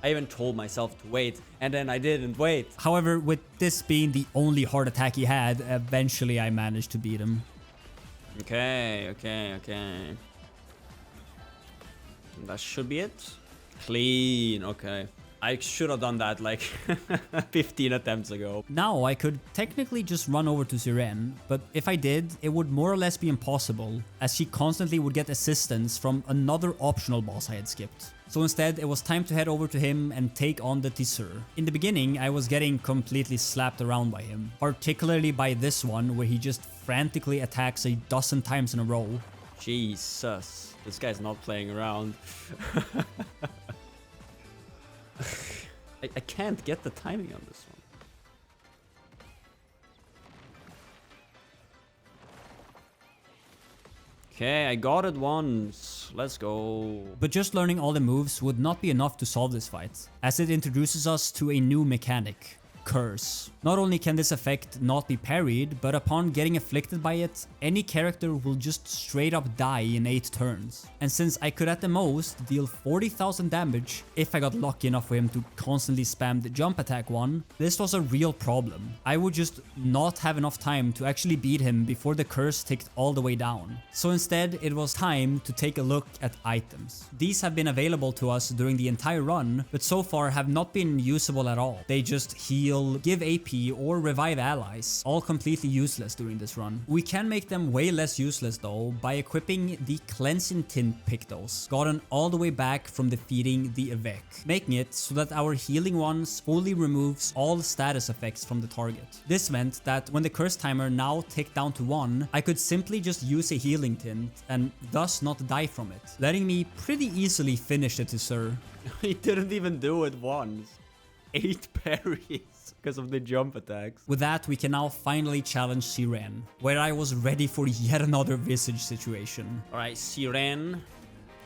I even told myself to wait, and then I didn't wait. However, with this being the only hard attack he had, eventually I managed to beat him. Okay. That should be it. Clean, okay. I should have done that like 15 attempts ago. Now I could technically just run over to Siren, but if I did, it would more or less be impossible, as she constantly would get assistance from another optional boss I had skipped. So instead, it was time to head over to him and take on the Tisseur. In the beginning, I was getting completely slapped around by him, particularly by this one where he just frantically attacks a dozen times in a row. Jesus, this guy's not playing around. I can't get the timing on this one. Okay, I got it once. Let's go. But just learning all the moves would not be enough to solve this fight, as it introduces us to a new mechanic. Curse. Not only can this effect not be parried, but upon getting afflicted by it, any character will just straight up die in 8 turns. And since I could at the most deal 40,000 damage if I got lucky enough for him to constantly spam the jump attack one, this was a real problem. I would just not have enough time to actually beat him before the curse ticked all the way down. So instead, it was time to take a look at items. These have been available to us during the entire run, but so far have not been usable at all. They just heal, give AP, or revive allies, all completely useless during this run. We can make them way less useless though by equipping the Cleansing Tint Pictos, gotten all the way back from defeating the Évêque, making it so that our healing ones fully removes all status effects from the target. This meant that when the curse timer now ticked down to 1, I could simply just use a healing tint and thus not die from it, letting me pretty easily finish the Tisseur. He didn't even do it once. 8 parries because of the jump attacks. With that, we can now finally challenge Siren, where I was ready for yet another Visage situation. Alright, Siren.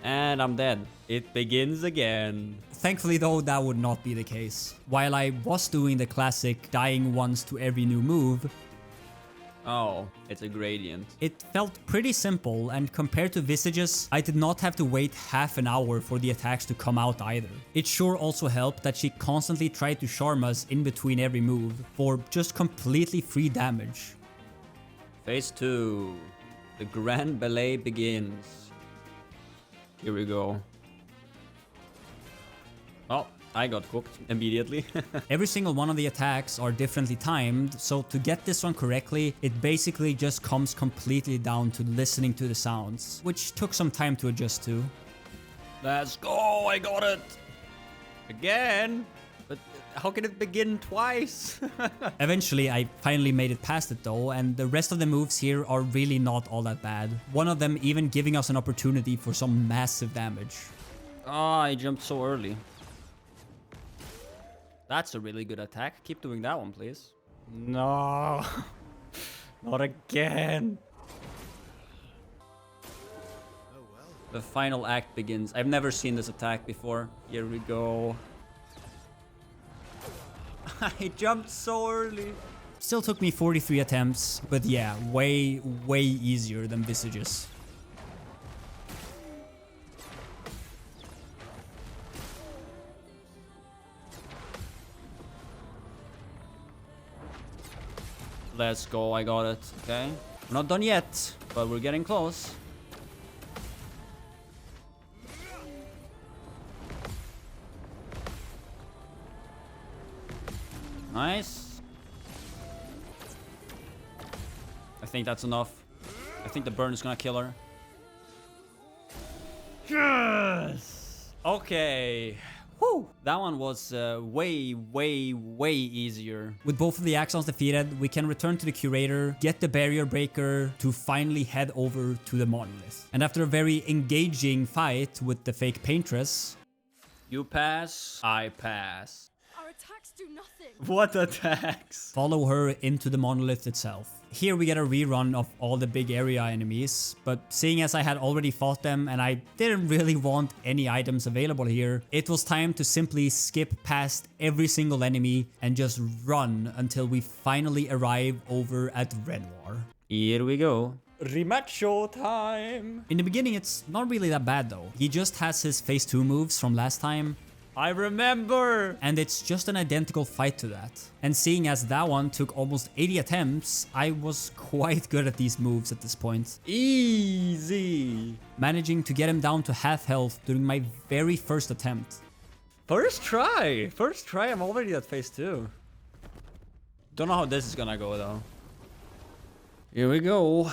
And I'm dead. It begins again. Thankfully though, that would not be the case. While I was doing the classic dying once to every new move, Oh, it's a gradient. it felt pretty simple, and compared to Visages, I did not have to wait half an hour for the attacks to come out either. It sure also helped that she constantly tried to charm us in between every move for just completely free damage. Phase 2. The Grand Ballet begins. Here we go. Oh, I got cooked immediately. Every single one of the attacks are differently timed, so to get this one correctly, it basically just comes completely down to listening to the sounds, which took some time to adjust to. Let's go, I got it! Again? But how can it begin twice? Eventually, I finally made it past it though, and the rest of the moves here are really not all that bad. One of them even giving us an opportunity for some massive damage. Ah, I jumped so early. That's a really good attack. Keep doing that one, please. No. Not again. The final act begins. I've never seen this attack before. Here we go. I jumped so early. Still took me 43 attempts, but yeah, way easier than Visages. Let's go, I got it. Okay. We're not done yet, but we're getting close. Nice. I think that's enough. I think the burn is gonna kill her. Yes! Okay. Whew. That one was way easier. With both of the Axons defeated, we can return to the Curator, get the Barrier Breaker to finally head over to the Monolith. And after a very engaging fight with the fake Paintress, You pass, I pass. Our attacks do nothing. What attacks? follow her into the Monolith itself. Here we get a rerun of all the big area enemies, but seeing as I had already fought them and I didn't really want any items available here, it was time to simply skip past every single enemy and just run until we finally arrive over at Renoir. Here we go. Rematch show time. In the beginning, it's not really that bad though. He just has his phase 2 moves from last time, I remember. and it's just an identical fight to that. And seeing as that one took almost 80 attempts, I was quite good at these moves at this point. Easy. Managing to get him down to half health during my very first attempt. First try! First try, I'm already at phase 2. Don't know how this is gonna go though. Here we go.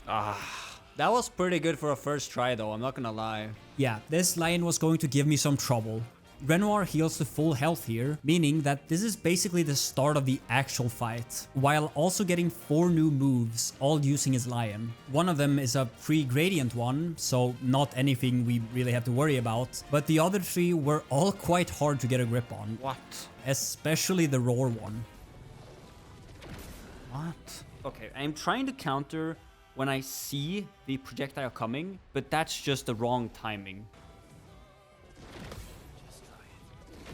That was pretty good for a first try though, I'm not gonna lie. Yeah, this lion was going to give me some trouble. Renoir heals to full health here, meaning that this is basically the start of the actual fight, while also getting 4 new moves, all using his lion. One of them is a free gradient one, so not anything we really have to worry about, but the other 3 were all quite hard to get a grip on. What? Especially the roar one. What? Okay, I'm trying to counter when I see the projectile coming, but that's just the wrong timing.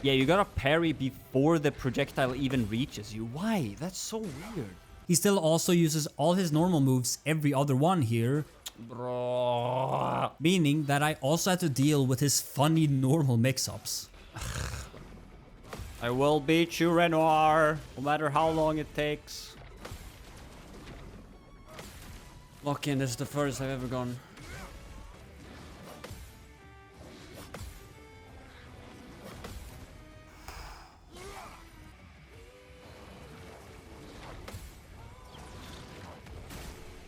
Yeah, you gotta parry before the projectile even reaches you. Why? That's so weird. He still also uses all his normal moves every other one here, Bro. meaning that I also had to deal with his funny normal mix-ups. I will beat you, Renoir, no matter how long it takes. Lock in, this is the furthest I've ever gone.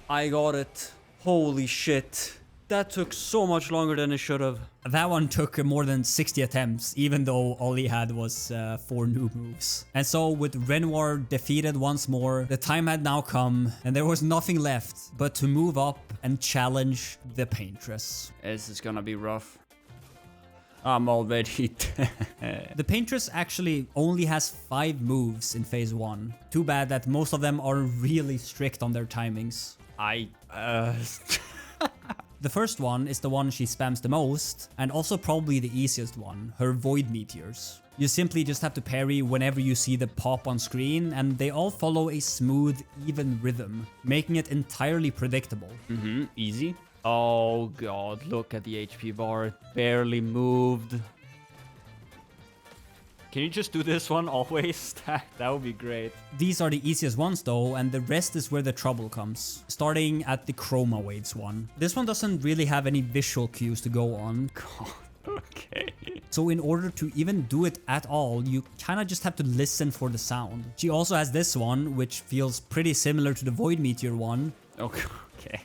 I got it. Holy shit. That took so much longer than it should have. That one took more than 60 attempts, even though all he had was 4 new moves. And so with Renoir defeated once more, the time had now come, and there was nothing left but to move up and challenge the Paintress. This is gonna be rough. I'm already dead. The Paintress actually only has 5 moves in phase 1. Too bad that most of them are really strict on their timings. The first one is the one she spams the most, and also probably the easiest one, her Void Meteors. You simply just have to parry whenever you see the pop on screen, and they all follow a smooth, even rhythm, making it entirely predictable. Easy. Oh god, look at the HP bar. It barely moved. Can you just do this one always? That would be great. These are the easiest ones though, and the rest is where the trouble comes. Starting at the Chroma Waves one. This one doesn't really have any visual cues to go on. God, okay. So in order to even do it at all, you kinda just have to listen for the sound. She also has this one, which feels pretty similar to the Void Meteor one. Okay.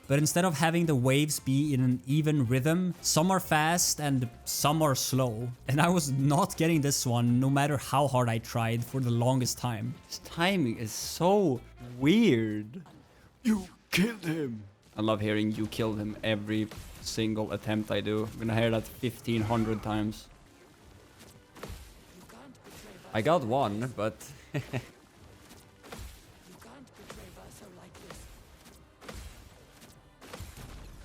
But instead of having the waves be in an even rhythm, some are fast and some are slow. And I was not getting this one no matter how hard I tried for the longest time. This timing is so weird. You killed him. I love hearing you killed him every single attempt I do. I'm gonna hear that 1,500 times. I got one, but...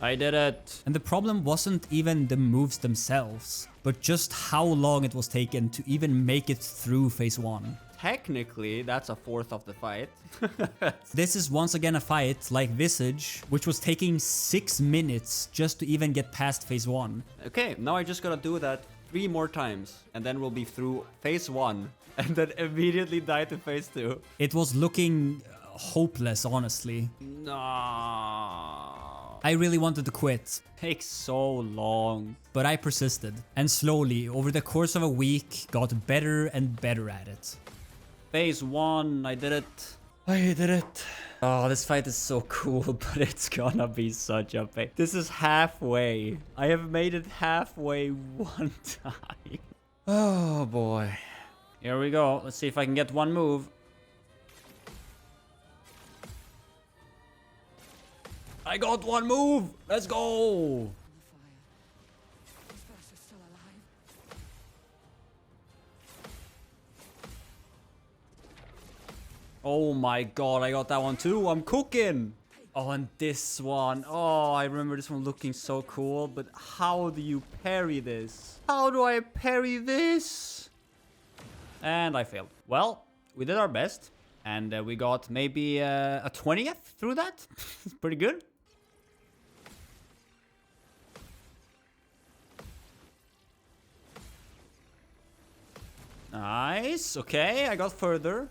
I did it. And the problem wasn't even the moves themselves, but just how long it was taken to even make it through phase 1. Technically, that's a fourth of the fight. This is once again a fight like Visage, which was taking 6 minutes just to even get past phase 1. Okay, now I just gotta do that 3 more times, and then we'll be through phase 1, and then immediately die to phase 2. It was looking hopeless, honestly. No. I really wanted to quit, Takes so long. but I persisted, and slowly, over the course of a week, got better and better at it. Phase 1, I did it. I did it. Oh, this fight is so cool, but it's gonna be such a pain. This is halfway. I have made it halfway one time. Oh boy. Here we go. Let's see if I can get one move. I got one move! Let's go! Oh my god, I got that one too. I'm cooking! Oh, and this one. Oh, I remember this one looking so cool, but how do you parry this? How do I parry this? And I failed. Well, we did our best, and we got maybe a 20th through that. Pretty good. Nice. Okay, I got further.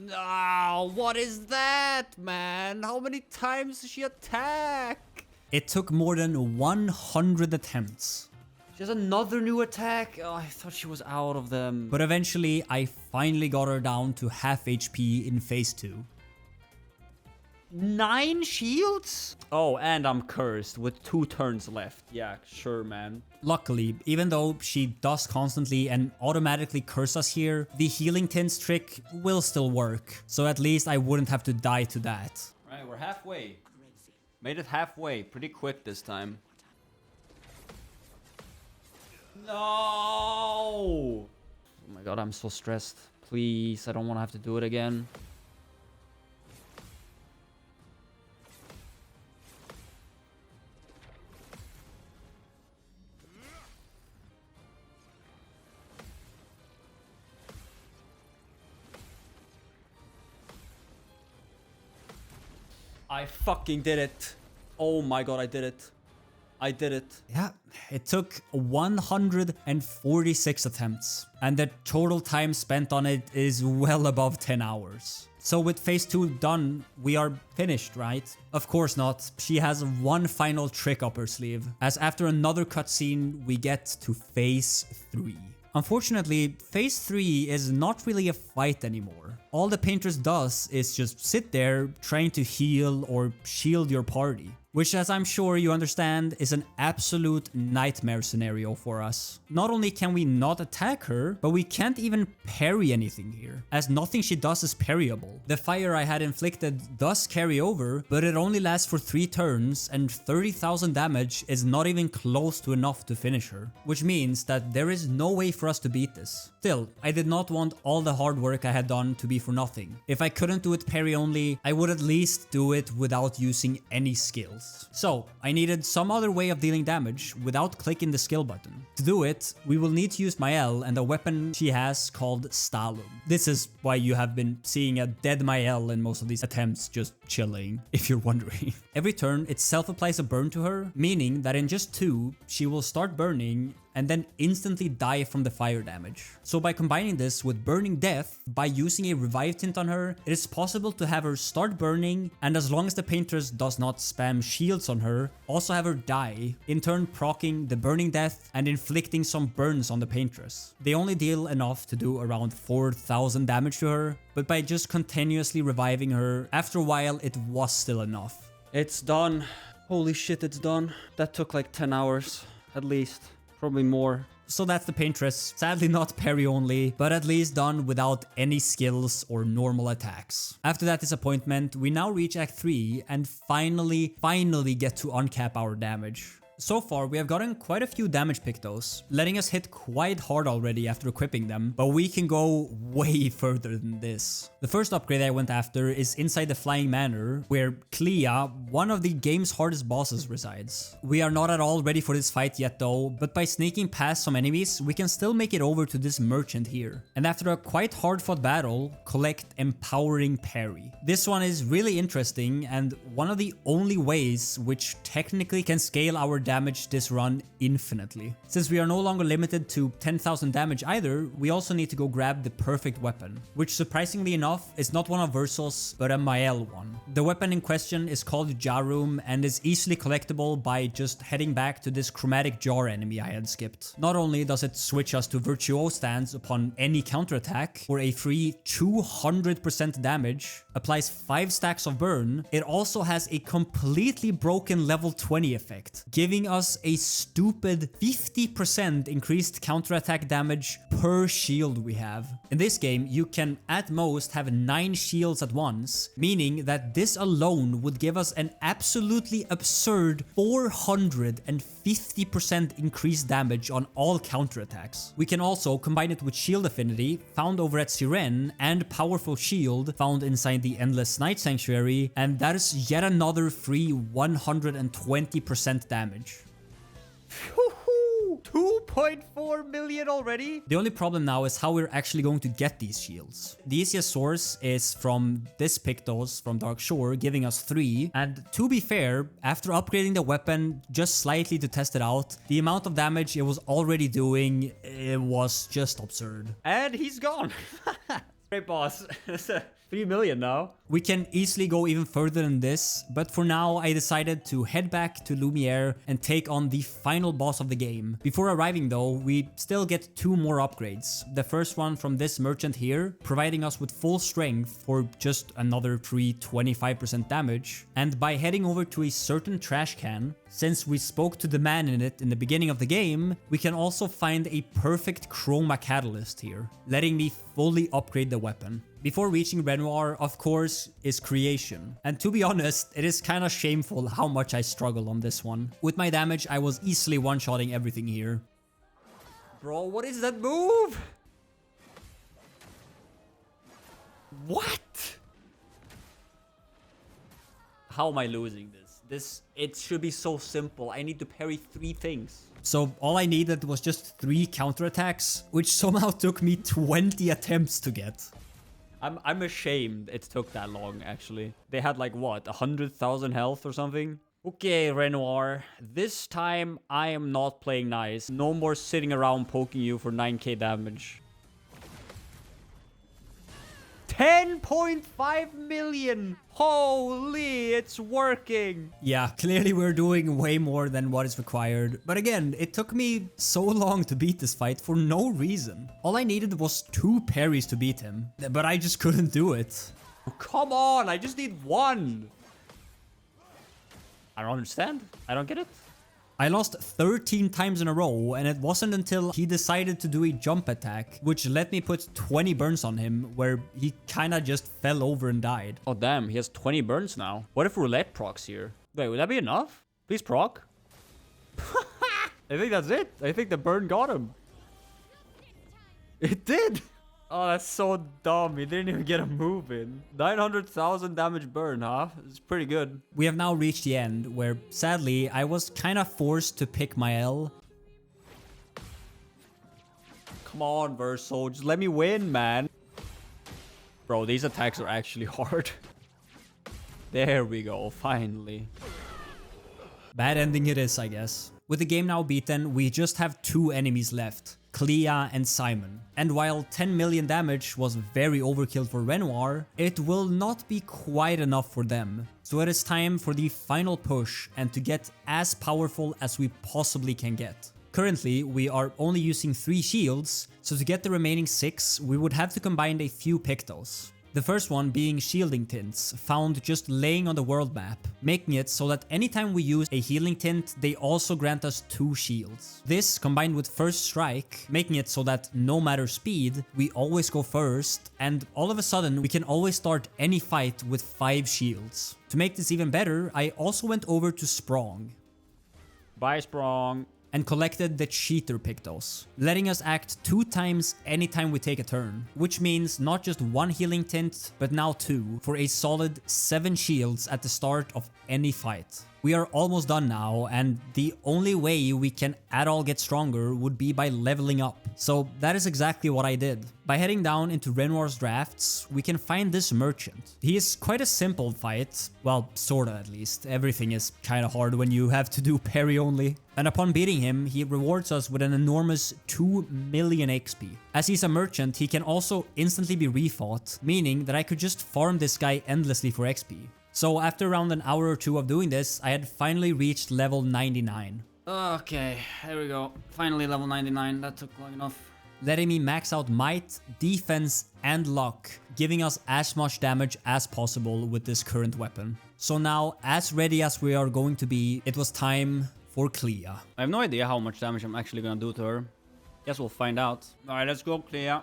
No, what is that, man? How many times does she attack? It took more than 100 attempts. She has another new attack? Oh, I thought she was out of them. But eventually, I finally got her down to half HP in phase 2. 9 shields? Oh, and I'm cursed with 2 turns left. Yeah, sure, man. Luckily, even though she does constantly and automatically curse us here, the healing tints trick will still work. So at least I wouldn't have to die to that. Right, we're halfway. Made it halfway. Pretty quick this time. No! Oh my god, I'm so stressed. Please, I don't want to have to do it again. I fucking did it. Oh my god, I did it. I did it. Yeah, it took 146 attempts, and the total time spent on it is well above 10 hours. So with phase 2 done, we are finished, right? Of course not. She has one final trick up her sleeve, as after another cutscene, we get to phase 3. Unfortunately, phase 3 is not really a fight anymore. All the paintress does is just sit there trying to heal or shield your party. Which, as I'm sure you understand, is an absolute nightmare scenario for us. Not only can we not attack her, but we can't even parry anything here, as nothing she does is parryable. The fire I had inflicted does carry over, but it only lasts for 3 turns, and 30,000 damage is not even close to enough to finish her. Which means that there is no way for us to beat this. Still, I did not want all the hard work I had done to be for nothing. If I couldn't do it parry only, I would at least do it without using any skills. So, I needed some other way of dealing damage without clicking the skill button. To do it, we will need to use Mael and a weapon she has called Stalum. This is why you have been seeing a dead Mael in most of these attempts just chilling, if you're wondering. Every turn, it self-applies a burn to her, meaning that in just 2, she will start burning and then instantly die from the fire damage. So by combining this with Burning Death, by using a revive tint on her, it is possible to have her start burning, and as long as the paintress does not spam shields on her, also have her die, in turn proccing the Burning Death and inflicting some burns on the paintress. They only deal enough to do around 4,000 damage to her, but by just continuously reviving her, after a while it was still enough. It's done. Holy shit, it's done. That took like 10 hours, at least. Probably more. So that's the paintress. Sadly not parry only, but at least done without any skills or normal attacks. After that disappointment, we now reach Act 3 and finally get to uncap our damage. So far, we have gotten quite a few damage pictos, letting us hit quite hard already after equipping them, but we can go way further than this. The first upgrade I went after is inside the Flying Manor, where Clea, one of the game's hardest bosses, resides. We are not at all ready for this fight yet though, but by sneaking past some enemies, we can still make it over to this merchant here. And after a quite hard fought battle, collect Empowering Parry. This one is really interesting and one of the only ways which technically can scale our damage this run infinitely. Since we are no longer limited to 10,000 damage either, we also need to go grab the perfect weapon, which surprisingly enough is not one of Verso's, but a Mael one. The weapon in question is called Jarum and is easily collectible by just heading back to this chromatic jar enemy I had skipped. Not only does it switch us to Virtuo stance upon any counterattack for a free 200% damage, applies 5 stacks of burn, it also has a completely broken level 20 effect, giving us a stupid 50% increased counterattack damage per shield we have. In this game, you can at most have 9 shields at once, meaning that this alone would give us an absolutely absurd 450% increased damage on all counterattacks. We can also combine it with Shield Affinity, found over at Siren, and Powerful Shield, found inside the Endless Night Sanctuary, and that is yet another free 120% damage. 2.4 million already? The only problem now is how we're actually going to get these shields. The easiest source is from this Pictos from Dark Shore, giving us 3. And to be fair, after upgrading the weapon just slightly to test it out, the amount of damage it was already doing, it was just absurd. And he's gone. Great boss. 3 million now. We can easily go even further than this, but for now I decided to head back to Lumiere and take on the final boss of the game. Before arriving though, we still get 2 more upgrades. The first one from this merchant here, providing us with full strength for just another free 25% damage. And by heading over to a certain trash can, since we spoke to the man in it in the beginning of the game, we can also find a perfect chroma catalyst here, letting me fully upgrade the weapon. Before reaching Renoir, of course, is creation. And to be honest, it is kinda shameful how much I struggle on this one. With my damage, I was easily one-shotting everything here. Bro, what is that move? What? How am I losing this? It should be so simple. I need to parry 3 things. So all I needed was just 3 counterattacks, which somehow took me 20 attempts to get. I'm ashamed it took that long, actually. They had like, what, 100,000 health or something? Okay, Renoir. This time, I am not playing nice. No more sitting around poking you for 9k damage. 10.5 million! Holy, it's working! Yeah, clearly we're doing way more than what is required. But again, it took me so long to beat this fight for no reason. All I needed was 2 parries to beat him, but I just couldn't do it. Oh, come on, I just need 1! I don't understand. I don't get it. I lost 13 times in a row, and it wasn't until he decided to do a jump attack, which let me put 20 burns on him, where he kinda just fell over and died. Oh damn, he has 20 burns now. What if roulette procs here? Wait, would that be enough? Please proc. I think that's it. I think the burn got him. It did! Oh, that's so dumb. He didn't even get a move in. 900,000 damage burn, huh? It's pretty good. We have now reached the end, where sadly, I was kinda forced to pick my L. Come on, Verso. Just let me win, man. Bro, these attacks are actually hard. There we go, finally. Bad ending it is, I guess. With the game now beaten, we just have 2 enemies left, Clea and Simon. And while 10 million damage was very overkill for Renoir, it will not be quite enough for them. So it is time for the final push and to get as powerful as we possibly can get. Currently, we are only using 3 shields, so to get the remaining 6, we would have to combine a few Pictos. The first one being shielding tints, found just laying on the world map, making it so that anytime we use a healing tint, they also grant us 2 shields. This combined with first strike, making it so that no matter speed, we always go first, and all of a sudden we can always start any fight with 5 shields. To make this even better, I also went over to Sprong. Bye, Sprong. And collected the cheater Pictos, letting us act 2 times anytime we take a turn, which means not just 1 healing tint, but now 2, for a solid 7 shields at the start of any fight. We are almost done now, and the only way we can at all get stronger would be by leveling up. So that is exactly what I did. By heading down into Renoir's drafts, we can find this merchant. He is quite a simple fight, well, sorta at least. Everything is kinda hard when you have to do parry only. And upon beating him, he rewards us with an enormous 2 million XP. As he's a merchant, he can also instantly be refought, meaning that I could just farm this guy endlessly for XP. So after around an hour or 2 of doing this, I had finally reached level 99. Okay, there we go. Finally level 99. That took long enough. Letting me max out might, defense, and luck, giving us as much damage as possible with this current weapon. So now, as ready as we are going to be, it was time for Clea. I have no idea how much damage I'm actually gonna do to her. Guess we'll find out. Alright, let's go, Clea.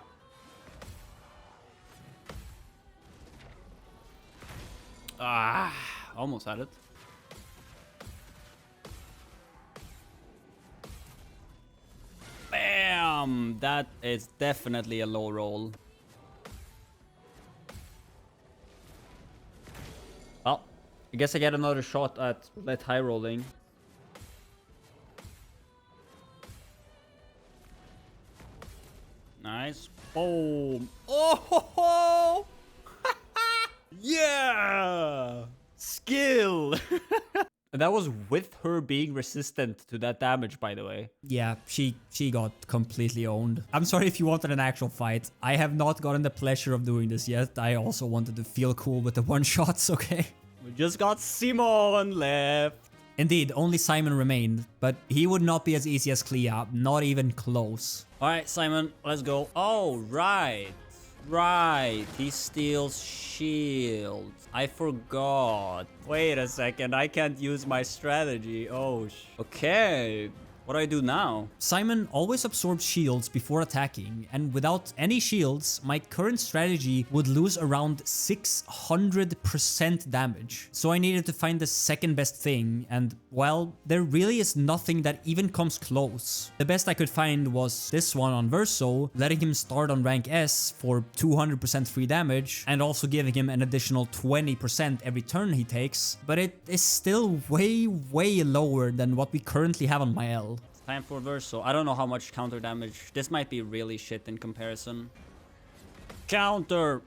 Ah, almost had it. Bam! That is definitely a low roll. Well, I guess I get another shot at that high rolling. Nice. Boom. Oh ho ho! Yeah! Skill! And that was with her being resistant to that damage, by the way. Yeah, she got completely owned. I'm sorry if you wanted an actual fight. I have not gotten the pleasure of doing this yet. I also wanted to feel cool with the one-shots, okay? We just got Simon left. Indeed, only Simon remained, but he would not be as easy as Clea, not even close. Alright, Simon, let's go. Oh, right. Right, he steals shields. I forgot. Wait a second, I can't use my strategy. Oh, okay. What do I do now? Simon always absorbs shields before attacking, and without any shields, my current strategy would lose around 600% damage. So I needed to find the second best thing, and well, there really is nothing that even comes close. The best I could find was this one on Verso, letting him start on rank S for 200% free damage, and also giving him an additional 20% every turn he takes, but it is still way lower than what we currently have on my L. Time for Verso. I don't know how much counter damage. This might be really shit in comparison. Counter!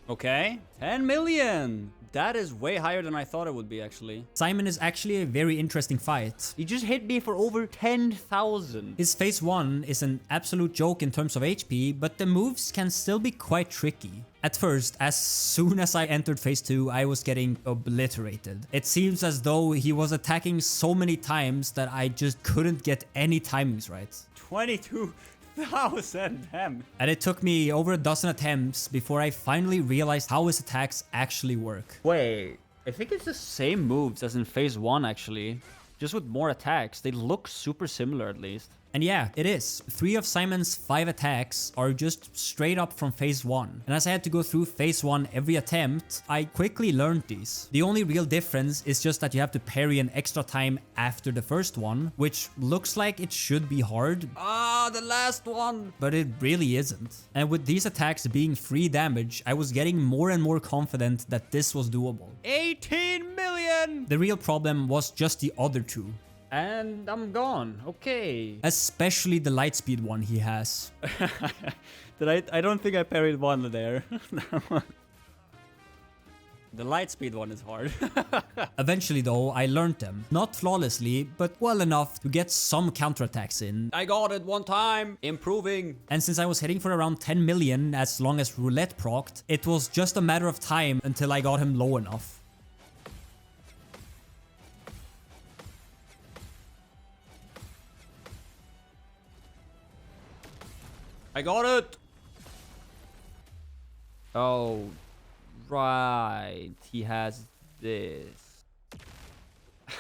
Okay. 10 million! That is way higher than I thought it would be, actually. Simon is actually a very interesting fight. He just hit me for over 10,000. His phase 1 is an absolute joke in terms of HP, but the moves can still be quite tricky. At first, as soon as I entered phase 2, I was getting obliterated. It seems as though he was attacking so many times that I just couldn't get any timings right. 22,000 damn. And it took me over a dozen attempts before I finally realized how his attacks actually work. Wait, I think it's the same moves as in phase 1 actually. Just with more attacks. They look super similar at least. And yeah, it is. 3 of Simon's 5 attacks are just straight up from phase 1. And as I had to go through phase 1 every attempt, I quickly learned these. The only real difference is just that you have to parry an extra time after the first one, which looks like it should be hard. Ah, the last one! But it really isn't. And with these attacks being free damage, I was getting more and more confident that this was doable. 18 million! The real problem was just the other 2. And I'm gone. Okay. Especially the lightspeed one he has. I don't think I parried one there. The lightspeed one is hard. Eventually though, I learned them. Not flawlessly, but well enough to get some counterattacks in. I got it one time. Improving. And since I was hitting for around 10 million as long as roulette procced, it was just a matter of time until I got him low enough. I got it! Oh, right. He has this.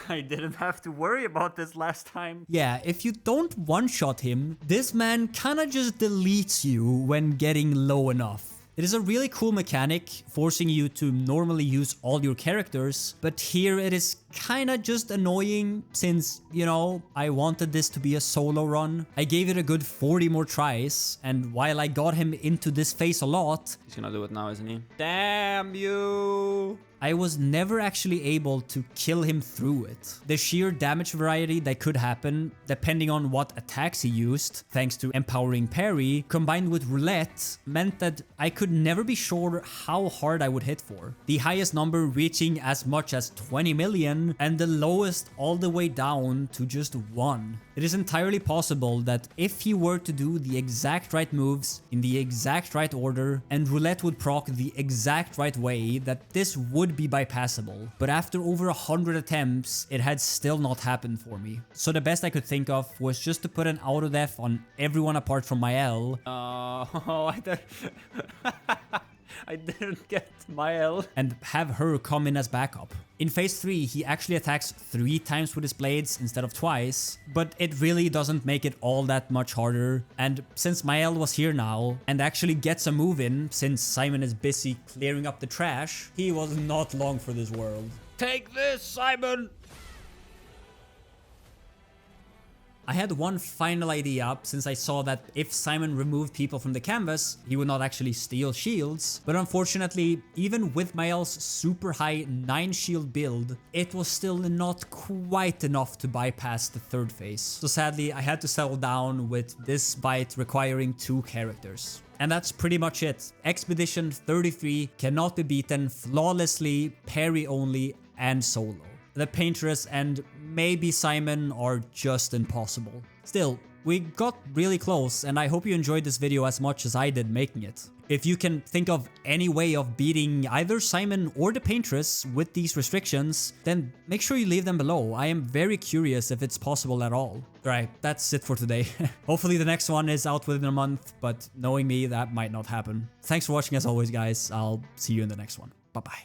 I didn't have to worry about this last time. Yeah, if you don't one-shot him, this man kinda just deletes you when getting low enough. It is a really cool mechanic, forcing you to normally use all your characters, but here it is kinda just annoying since, you know, I wanted this to be a solo run. I gave it a good 40 more tries, and while I got him into this phase a lot, He's gonna do it now, isn't he? Damn you! I was never actually able to kill him through it. The sheer damage variety that could happen, depending on what attacks he used, thanks to empowering parry, combined with roulette, meant that I could never be sure how hard I would hit for. The highest number reaching as much as 20 million, and the lowest all the way down to just 1. It is entirely possible that if he were to do the exact right moves, in the exact right order, and roulette would proc the exact right way, that this would be bypassable. But after over 100 attempts, it had still not happened for me. So the best I could think of was just to put an auto def on everyone apart from my L. I didn't get my L. And have her come in as backup. In phase 3, he actually attacks 3 times with his blades instead of twice, but it really doesn't make it all that much harder. And since Mael was here now and actually gets a move in, since Simon is busy clearing up the trash, he was not long for this world. Take this, Simon! I had one final idea up since I saw that if Simon removed people from the canvas, he would not actually steal shields. But unfortunately, even with Mael's super high 9 shield build, it was still not quite enough to bypass the third phase. So sadly, I had to settle down with this bite requiring 2 characters. And that's pretty much it. Expedition 33 cannot be beaten flawlessly, parry only, and solo. the Paintress and maybe Simon are just impossible. Still, we got really close, and I hope you enjoyed this video as much as I did making it. If you can think of any way of beating either Simon or the Paintress with these restrictions, then make sure you leave them below. I am very curious if it's possible at all. Alright, that's it for today. Hopefully the next one is out within a month, but knowing me, that might not happen. Thanks for watching as always, guys. I'll see you in the next one. Bye-bye.